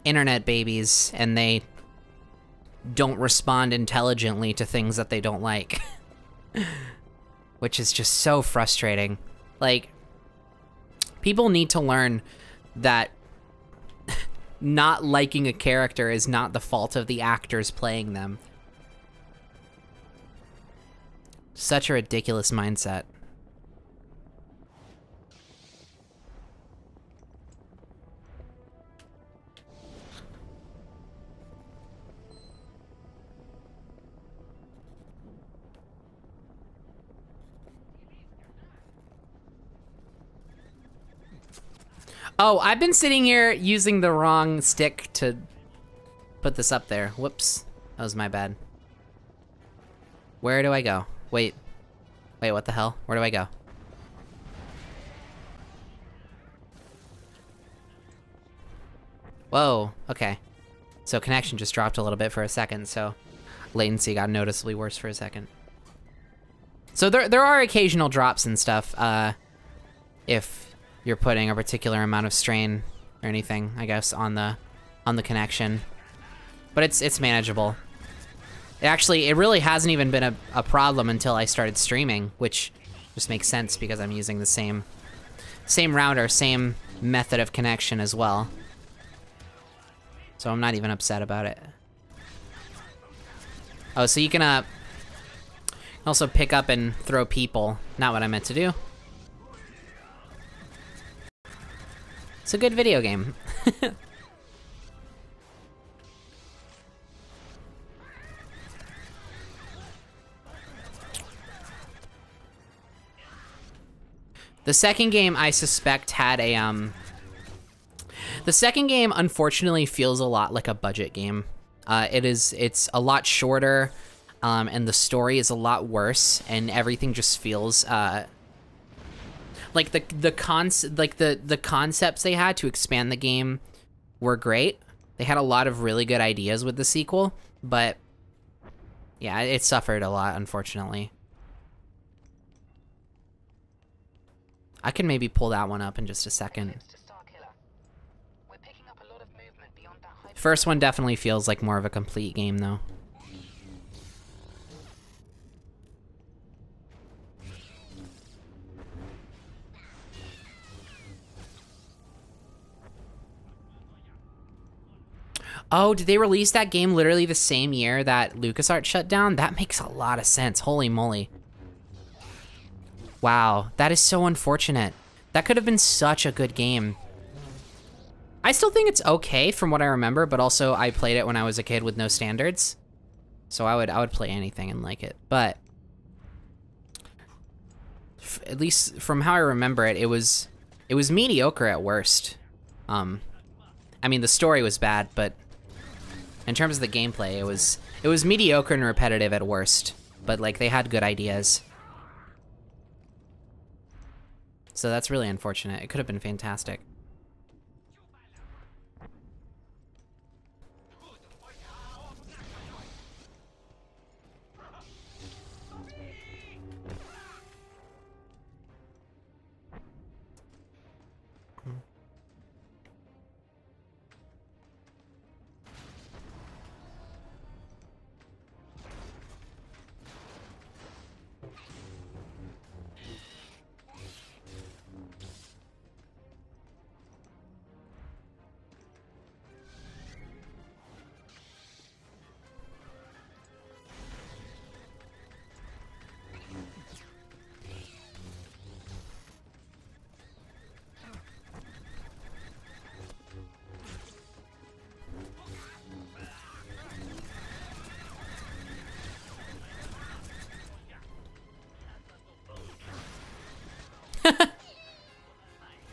internet babies, and they don't respond intelligently to things that they don't like. Which is just so frustrating. Like, people need to learn that not liking a character is not the fault of the actors playing them. Such a ridiculous mindset. Oh, I've been sitting here using the wrong stick to put this up there. Whoops. That was my bad. Where do I go? Wait. Wait, what the hell? Where do I go? Whoa, okay. So connection just dropped a little bit for a second, so latency got noticeably worse for a second. So there are occasional drops and stuff, if you're putting a particular amount of strain or anything, I guess, on the connection. But it's manageable. It really hasn't even been a problem until I started streaming, which just makes sense because I'm using the same router, same method of connection as well. So I'm not even upset about it. Oh, so you can also pick up and throw people. Not what I meant to do. It's a good video game. The second game, I suspect, had a, the second game, unfortunately, feels a lot like a budget game. It's a lot shorter, and the story is a lot worse, and everything just feels, like the concepts they had to expand the game were great. They had a lot of really good ideas with the sequel, but yeah, it suffered a lot, unfortunately. I can maybe pull that one up in just a second. First one definitely feels like more of a complete game, though. Oh, did they release that game literally the same year that LucasArts shut down? That makes a lot of sense. Holy moly. Wow, that is so unfortunate. That could have been such a good game. I still think it's okay from what I remember, but also I played it when I was a kid with no standards. So I would play anything and like it. But at least from how I remember it, it was mediocre at worst. I mean, the story was bad, but in terms of the gameplay, it was mediocre and repetitive at worst. But like they had good ideas. So that's really unfortunate. It could have been fantastic.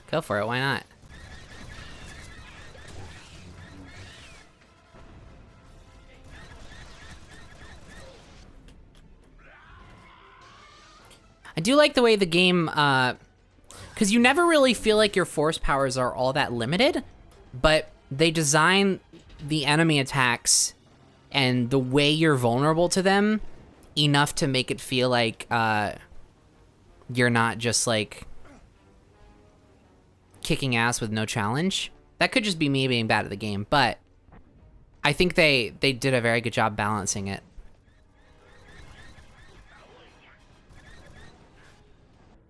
Go for it, why not? I do like the way the game, because you never really feel like your force powers are all that limited, but they design the enemy attacks and the way you're vulnerable to them enough to make it feel like you're not just like kicking ass with no challenge. That could just be me being bad at the game, but I think they did a very good job balancing it.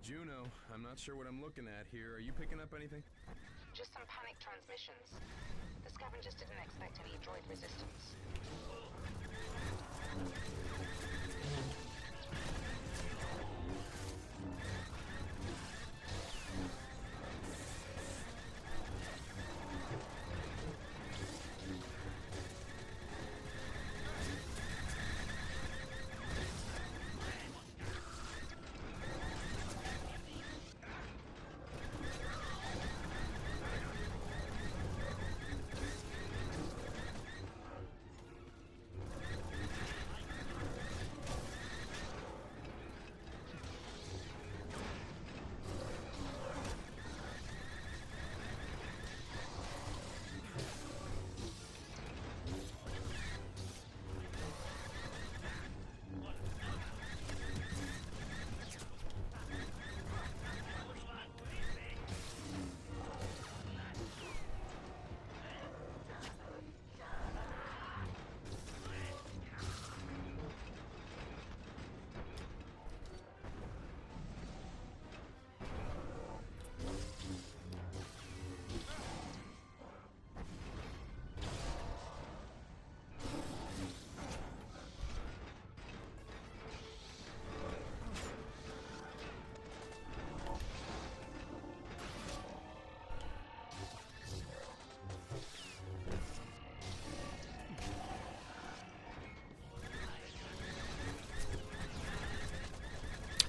Juno, I'm not sure what I'm looking at here. Are you picking up anything? Just some panic transmissions. The scavengers didn't expect any droid resistance.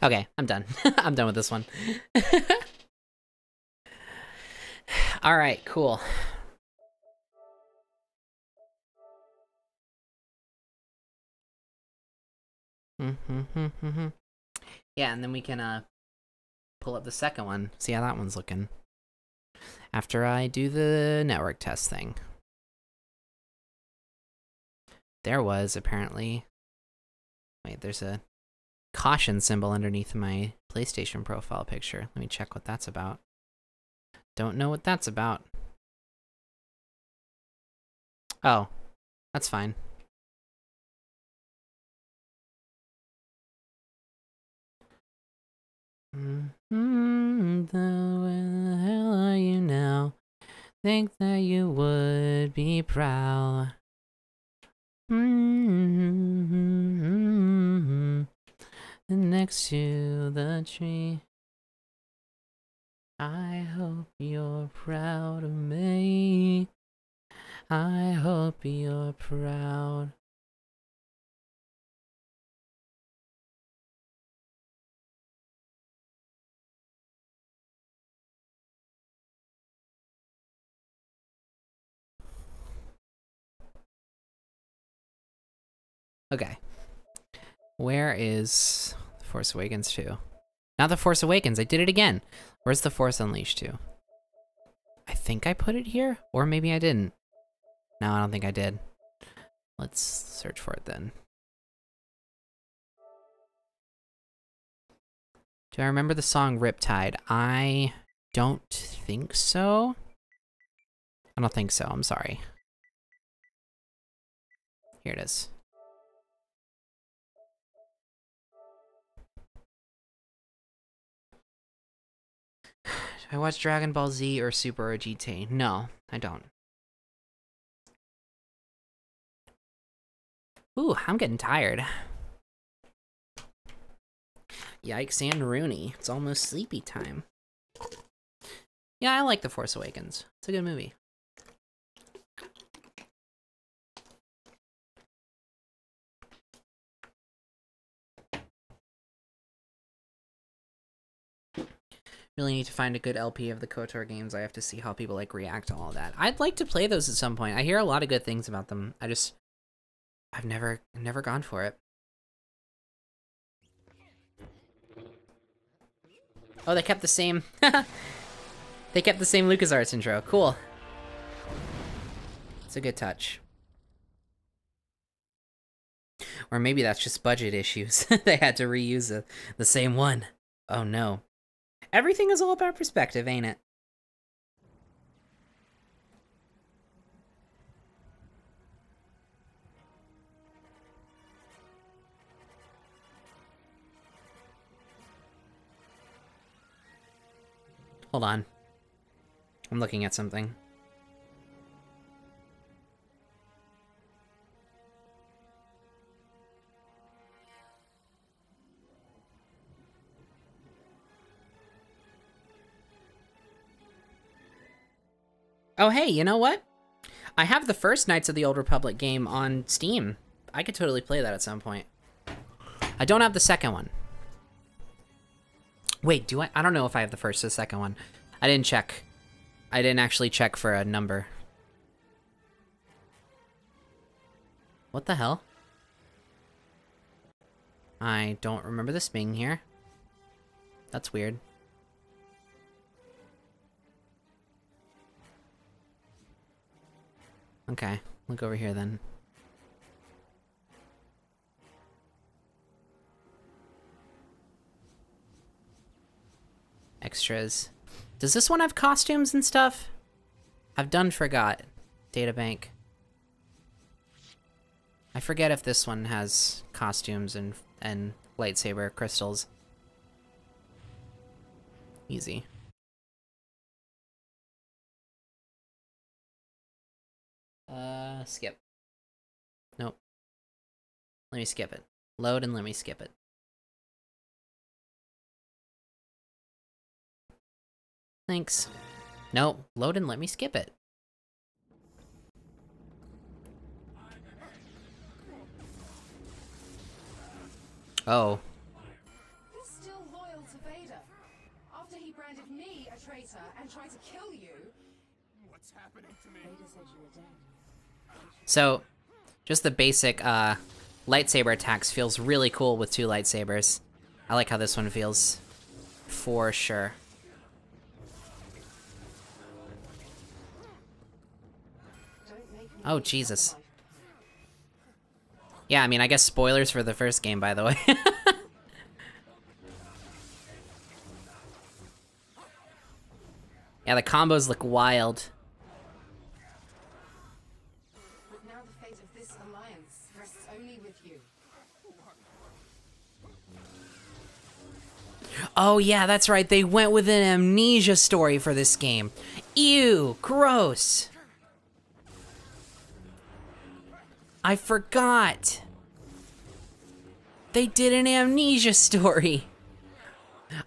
Okay, I'm done. I'm done with this one. Alright, cool. Yeah, and then we can pull up the second one, see how that one's looking. After I do the network test thing. There was apparently... Wait, there's a caution symbol underneath my PlayStation profile picture. Let me check what that's about. Don't know what that's about. Oh, that's fine. Where the hell are you now? Think that you would be proud. Next to the tree. I hope you're proud of me. I hope you're proud. Okay. Where is The Force Awakens 2? Not The Force Awakens, I did it again. Where's The Force Unleashed 2? I think I put it here, or maybe I didn't. No, I don't think I did. Let's search for it then. Do I remember the song Riptide? I don't think so. I don't think so, I'm sorry. Here it is. Do I watch Dragon Ball Z or Super or GT? No, I don't. Ooh, I'm getting tired. Yikes and Rooney. It's almost sleepy time. Yeah, I like The Force Awakens. It's a good movie. Really need to find a good LP of the KOTOR games. I have to see how people like react to all of that. I'd like to play those at some point. I hear a lot of good things about them. I've never gone for it. Oh, they kept the same. They kept the same LucasArts intro. Cool. It's a good touch. Or maybe that's just budget issues. They had to reuse the same one. Oh no. Everything is all about perspective, ain't it? Hold on. I'm looking at something. Oh, hey, you know what? I have the first Knights of the Old Republic game on Steam. I could totally play that at some point. I don't have the second one. Wait, do I? I don't know if I have the first or the second one. I didn't check. I didn't actually check for a number. What the hell? I don't remember this being here. That's weird. Okay, look over here then. Extras. Does this one have costumes and stuff? I've done forgot. Databank. I forget if this one has costumes and lightsaber crystals. Easy. Skip. Nope. Let me skip it. Load and let me skip it. Thanks. No, load and let me skip it. Oh. He's still branded me a traitor and tried to kill you. What's happening to me? Vader said you were dead. So, just the basic lightsaber attacks feels really cool with 2 lightsabers. I like how this one feels, for sure. Oh, Jesus. Yeah, I mean, I guess spoilers for the first game, by the way. Yeah, the combos look wild. But now the fate of this alliance rests only with you. Oh yeah, that's right, they went with an amnesia story for this game. Ew, gross. I forgot. They did an amnesia story.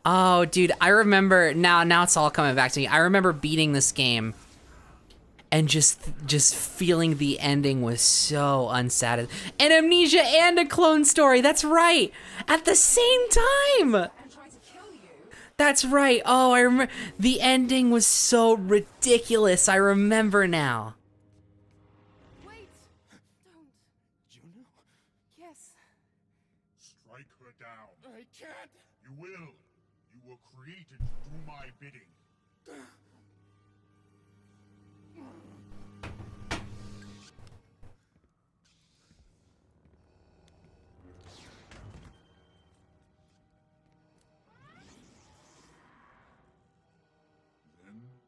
Oh, dude, I remember, now it's all coming back to me. I remember beating this game and just feeling the ending was so unsatisfying. An amnesia and a clone story, that's right, at the same time. That's right, oh, I remember, the ending was so ridiculous, I remember now. Wait, don't. Juno? Yes. Strike her down. I can't. You will. You were created to do my bidding. Then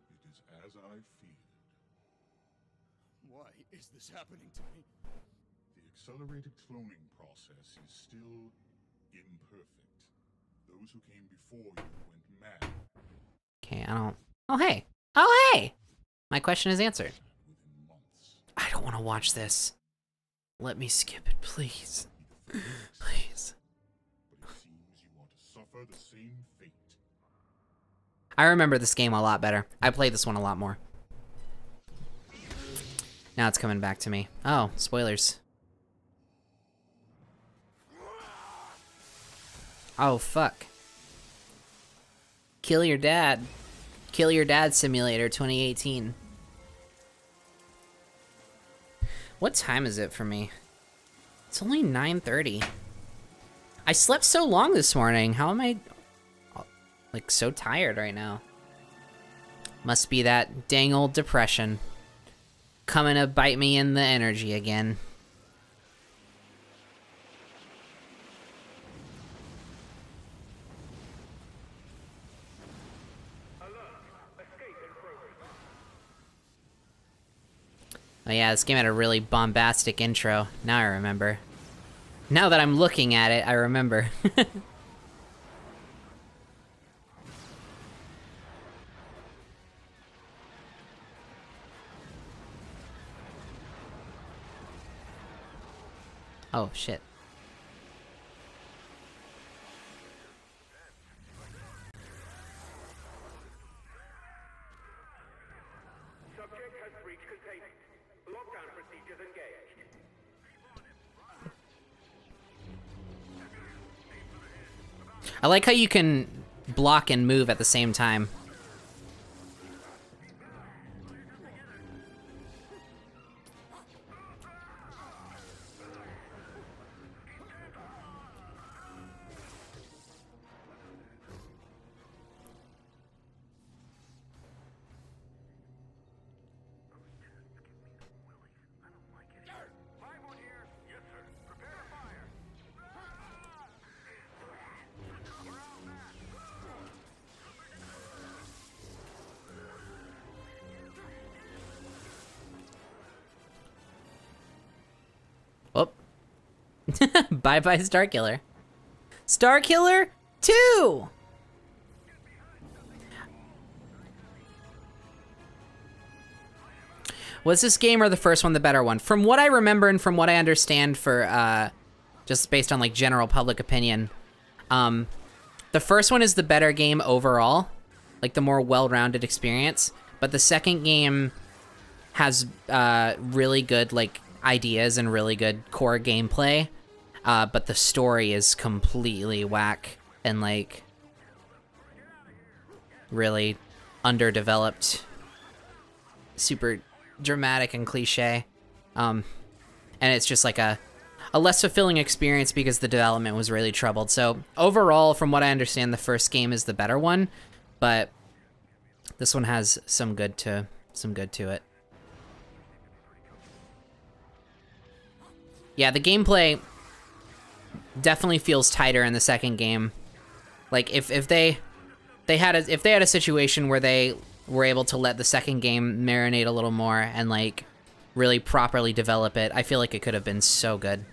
it is as I feared. Why is this happening to me? The accelerated cloning process is still imperfect. Those who came before you went mad. Okay, I don't... Oh, hey! Oh, hey! My question is answered. I don't want to watch this. Let me skip it, please. Please. But it seems you are to suffer the same fate. I remember this game a lot better. I played this one a lot more. Now it's coming back to me. Oh, spoilers. Oh, fuck. Kill Your Dad. Kill Your Dad Simulator 2018. What time is it for me? It's only 9:30. I slept so long this morning. How am I, like, so tired right now? Must be that dang old depression. Coming to bite me in the energy again. Oh yeah, this game had a really bombastic intro. Now I remember. Now that I'm looking at it, I remember. Oh, shit. Subject has breached containment. Lockdown procedures engaged. I like how you can block and move at the same time. Oh. Bye-bye, Starkiller. Starkiller 2! Was this game or the first one the better one? From what I remember and from what I understand for, just based on, like, general public opinion, the first one is the better game overall, like, the more well-rounded experience, but the second game has, really good, like, ideas and really good core gameplay, but the story is completely whack, and, like, really underdeveloped, super dramatic and cliche. And it's just like a less fulfilling experience because the development was really troubled. So overall, from what I understand, the first game is the better one, but this one has some good to it. Yeah, the gameplay definitely feels tighter in the second game. Like if they had a situation where they were able to let the second game marinate a little more and like really properly develop it, I feel like it could have been so good.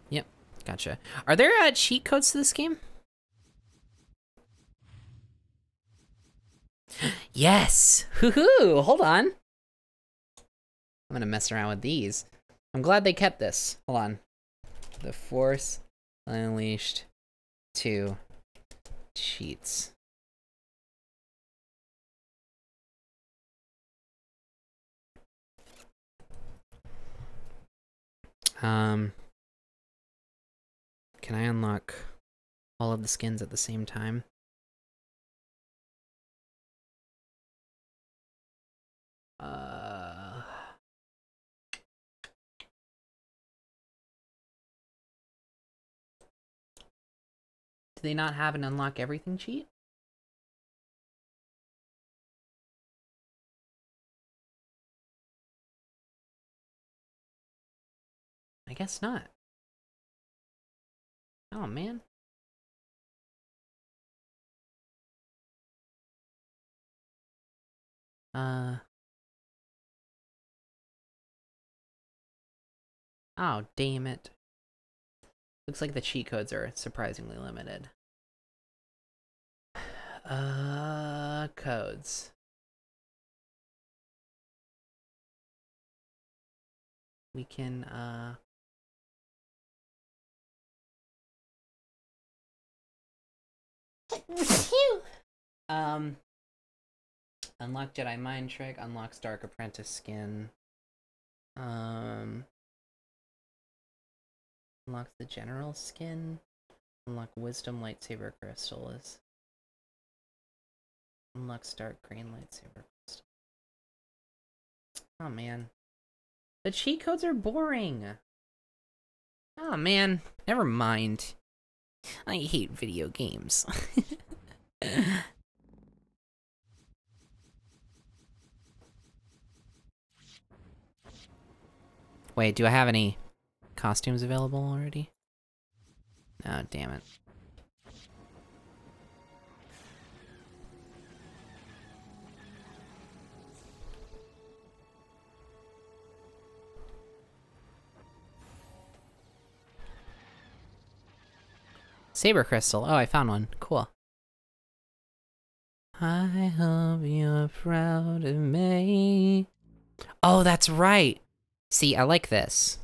Yep, gotcha. Are there cheat codes to this game? Yes! Hoo-hoo! Hold on. I'm gonna mess around with these. I'm glad they kept this. Hold on. The Force Unleashed 2 cheats. Can I unlock all of the skins at the same time? Do they not have an unlock everything cheat? I guess not. Oh, man. Oh, damn it. Looks like the cheat codes are surprisingly limited. Codes. We can, unlock Jedi Mind Trick, unlocks Dark Apprentice skin. Unlocks the General skin. Unlock Wisdom Lightsaber Crystals. Unlocks Dark Green Lightsaber Crystal. Oh man. The cheat codes are boring. Oh man. Never mind. I hate video games. Wait, do I have any costumes available already? Oh, damn it. Saber Crystal. Oh, I found one. Cool. I hope you're proud of me. Oh, that's right. See, I like this.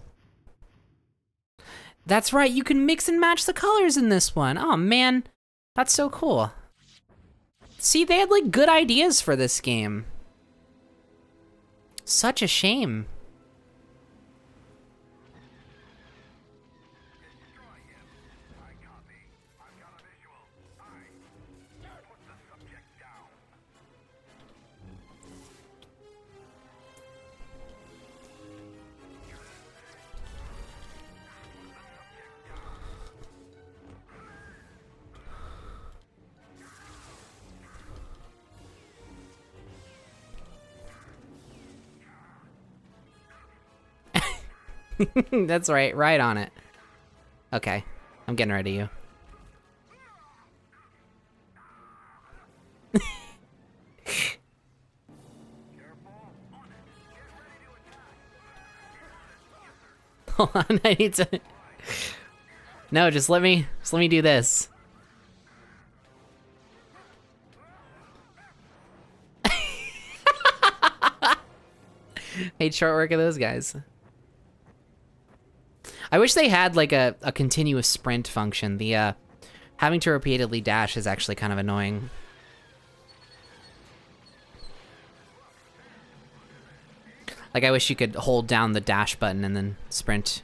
That's right, you can mix and match the colors in this one. Oh man, that's so cool. See, they had like good ideas for this game. Such a shame. That's right, right on it. Okay, I'm getting rid of you. Hold on, I need to... No, just let me do this. Made short work of those guys. I wish they had like a continuous sprint function. The having to repeatedly dash is actually kind of annoying. Like, I wish you could hold down the dash button and then sprint.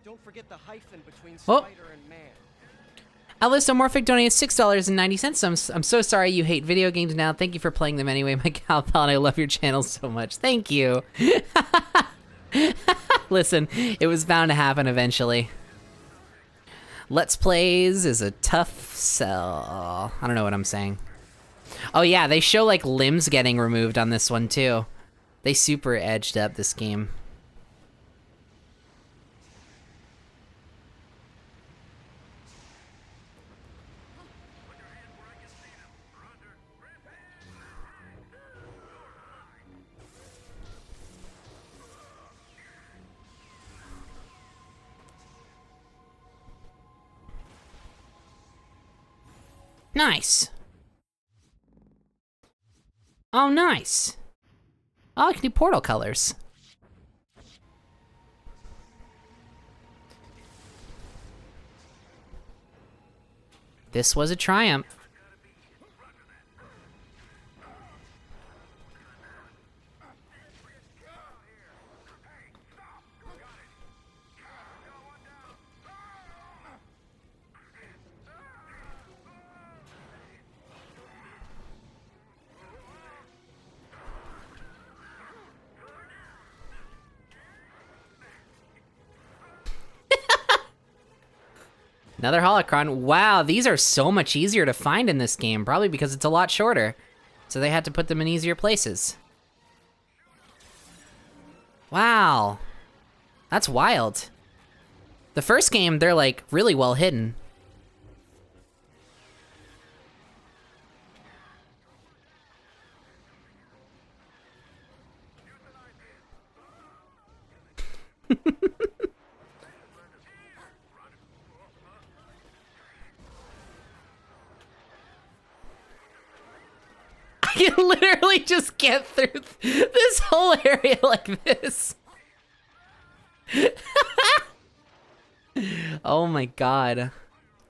Don't forget the hyphen between Oh. spider and man. Alisomorphic donated $6.90. I'm so sorry you hate video games now. Thank you for playing them anyway, my gal pal, and I love your channel so much. Thank you. Listen, it was bound to happen eventually. Let's Plays is a tough sell. I don't know what I'm saying. Oh yeah, they show like limbs getting removed on this one too. They super edged up this game. Nice. Oh, nice. Oh, I can do portal colors. This was a triumph. Another holocron. Wow, these are so much easier to find in this game, probably because it's a lot shorter. So they had to put them in easier places. Wow. That's wild. The first game, they're like really well hidden. I can literally just get through this whole area like this. Oh my god.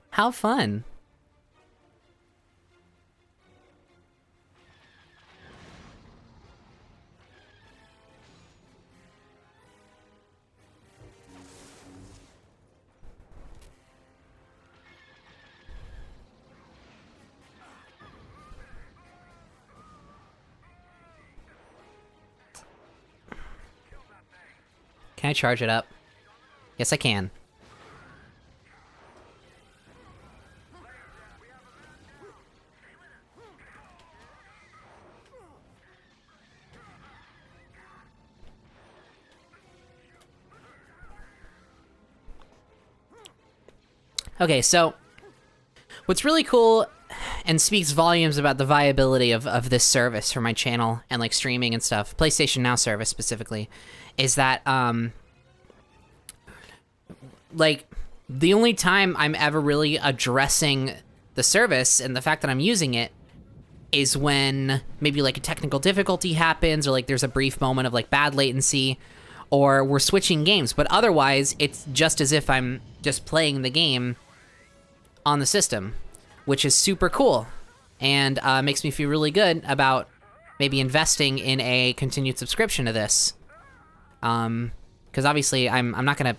How fun. Can I charge it up? Yes, I can. Okay, so what's really cool and speaks volumes about the viability of this service for my channel and like streaming and stuff, PlayStation Now service specifically, is that like the only time I'm ever really addressing the service and the fact that I'm using it is when maybe like a technical difficulty happens or like there's a brief moment of like bad latency or we're switching games, but otherwise it's just as if I'm just playing the game on the system, which is super cool and makes me feel really good about maybe investing in a continued subscription to this. Because obviously I'm not gonna,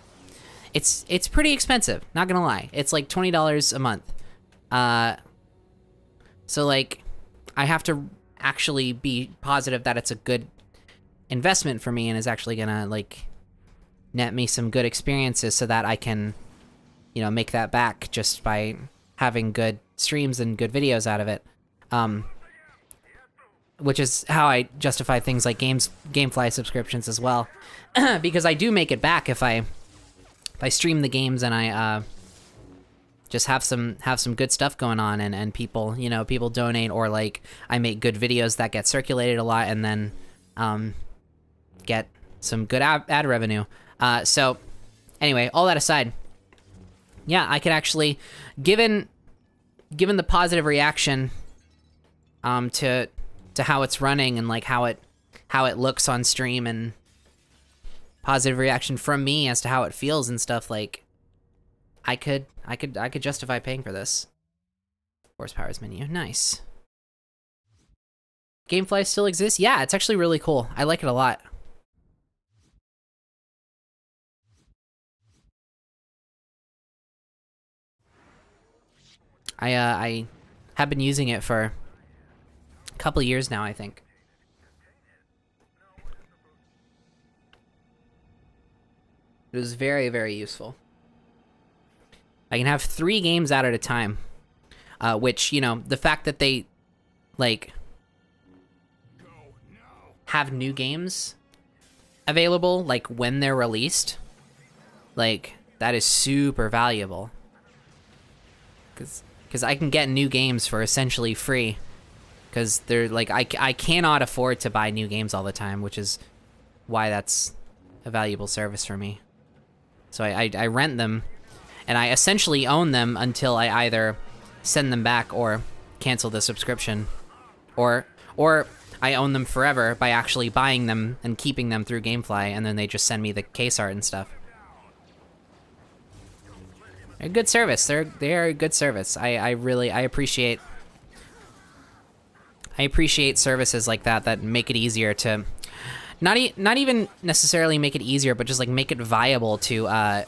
it's pretty expensive, not gonna lie. It's like $20 a month. So like I have to actually be positive that it's a good investment for me and is actually gonna like net me some good experiences so that I can, you know, make that back just by having good streams and good videos out of it. Which is how I justify things like GameFly subscriptions as well. Because I do make it back if I stream the games and I just have some good stuff going on and people, you know, people donate, or like I make good videos that get circulated a lot and then get some good ad revenue. So anyway, all that aside, yeah, I could actually, given the positive reaction to how it's running and like how it looks on stream and positive reaction from me as to how it feels and stuff, like I could justify paying for this. Force powers menu, nice. Gamefly still exists? Yeah, it's actually really cool. I like it a lot. I have been using it for a couple years now, I think. It was very, very useful. I can have 3 games out at a time, which, you know, the fact that they, like, have new games available, like, when they're released, like, that is super valuable. Because I can get new games for essentially free. Because they're, like, I cannot afford to buy new games all the time, which is why that's a valuable service for me. So I rent them, and I essentially own them until I either send them back or cancel the subscription. Or I own them forever by actually buying them and keeping them through Gamefly, and then they just send me the case art and stuff. They're a good service. They are a good service. I really appreciate services like that make it easier to not even necessarily make it easier, but just like make it viable to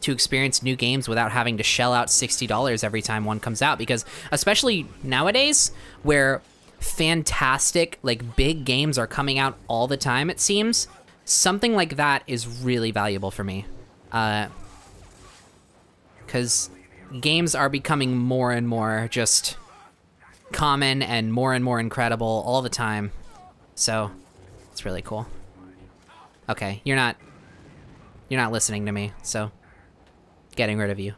experience new games without having to shell out $60 every time one comes out. Because especially nowadays, where fantastic, like, big games are coming out all the time, it seems, something like that is really valuable for me. Because games are becoming more and more just common and more incredible all the time. So it's really cool. Okay, you're not listening to me, so getting rid of you.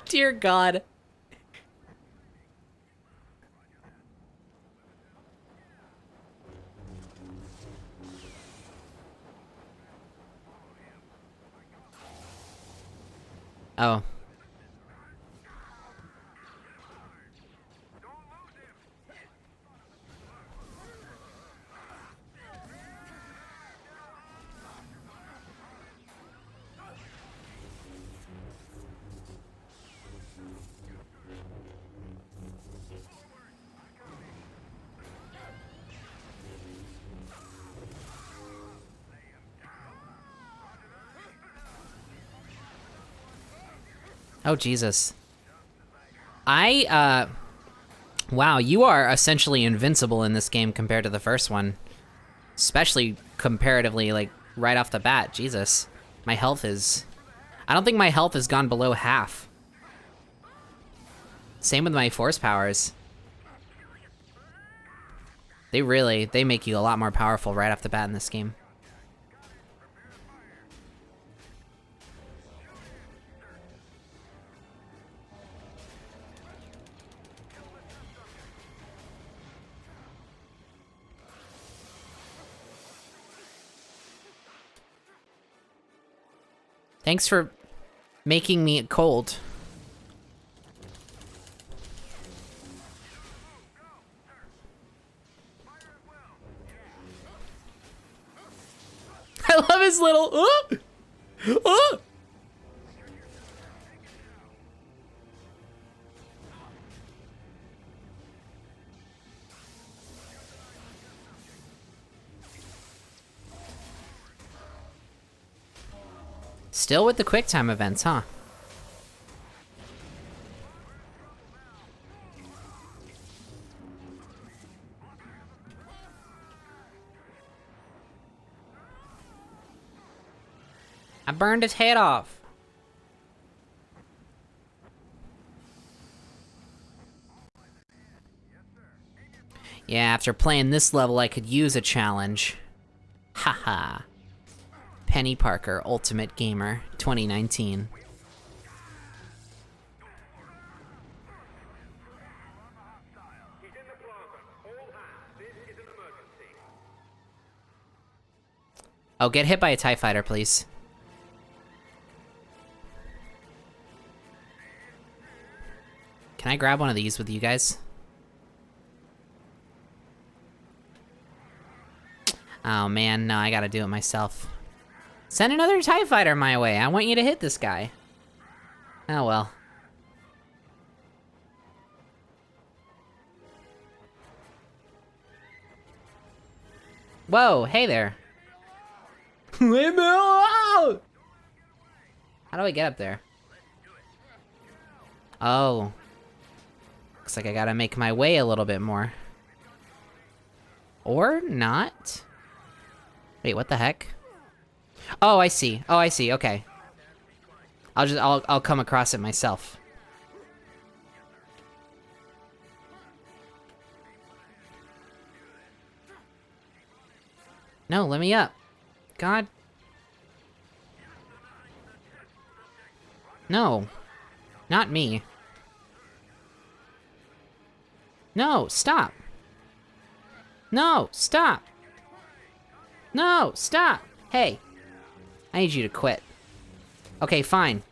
Dear God. Oh. Oh, Jesus. Wow, you are essentially invincible in this game compared to the first one. Especially comparatively, like, right off the bat. Jesus. My health is... I don't think my health has gone below half. Same with my force powers. They make you a lot more powerful right off the bat in this game. Thanks for making me cold. I love his little... Still with the QuickTime events, huh? I burned his head off. Yeah, after playing this level, I could use a challenge. Haha. Penny Parker, Ultimate Gamer, 2019. Oh, get hit by a TIE fighter, please. Can I grab one of these with you guys? Oh man, no, I gotta do it myself. Send another TIE fighter my way. I want you to hit this guy. Oh well. Whoa, hey there. Leave me alone! How do I get up there? Oh. Looks like I gotta make my way a little bit more. Or not? Wait, what the heck? Oh, I see. Oh, I see. Okay. I'll come across it myself. No, let me up. God. No. Not me. No, stop. No, stop. No, stop. Hey. I need you to quit. Okay, fine.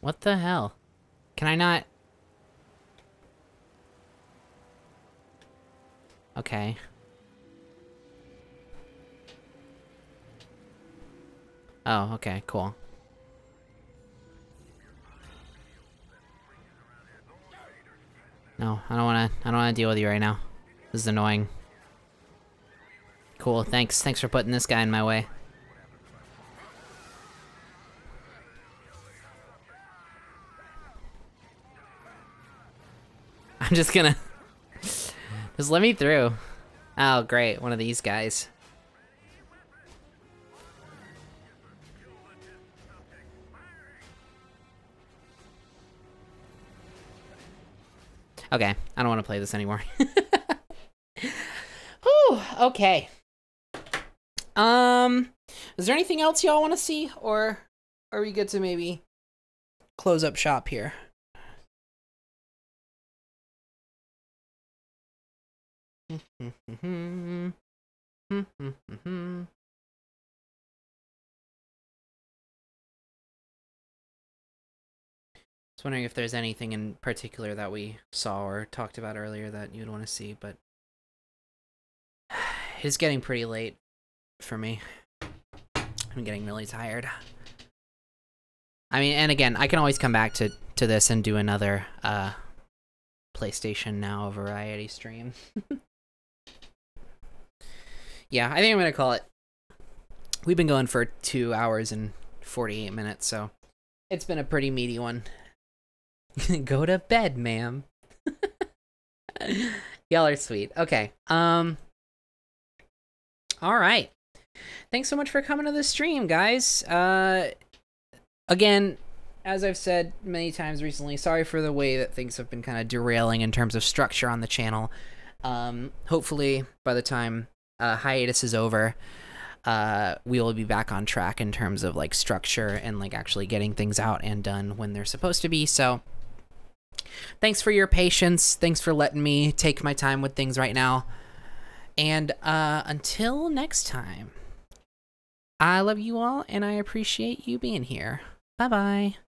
What the hell? Can I not? Okay. Oh, okay, cool. No, I don't wanna deal with you right now. This is annoying. Cool, thanks for putting this guy in my way. I'm just gonna... just let me through. Oh, great. One of these guys. Okay. I don't want to play this anymore. Whew. Okay. Is there anything else y'all want to see? Or are we good to maybe close up shop here? I was wondering if there's anything in particular that we saw or talked about earlier that you'd want to see, but it's getting pretty late for me. I'm getting really tired. I mean, and again, I can always come back to this and do another PlayStation Now variety stream. Yeah, I think I'm gonna call it. We've been going for 2 hours and 48 minutes, so it's been a pretty meaty one. Go to bed, ma'am. Y'all are sweet. Okay. All right. Thanks so much for coming to the stream, guys. Again, as I've said many times recently, sorry for the way that things have been kind of derailing in terms of structure on the channel. Hopefully, by the time hiatus is over, we will be back on track in terms of like structure and like actually getting things out and done when they're supposed to be. So thanks for your patience. Thanks for letting me take my time with things right now. And until next time, I love you all and I appreciate you being here. Bye-bye.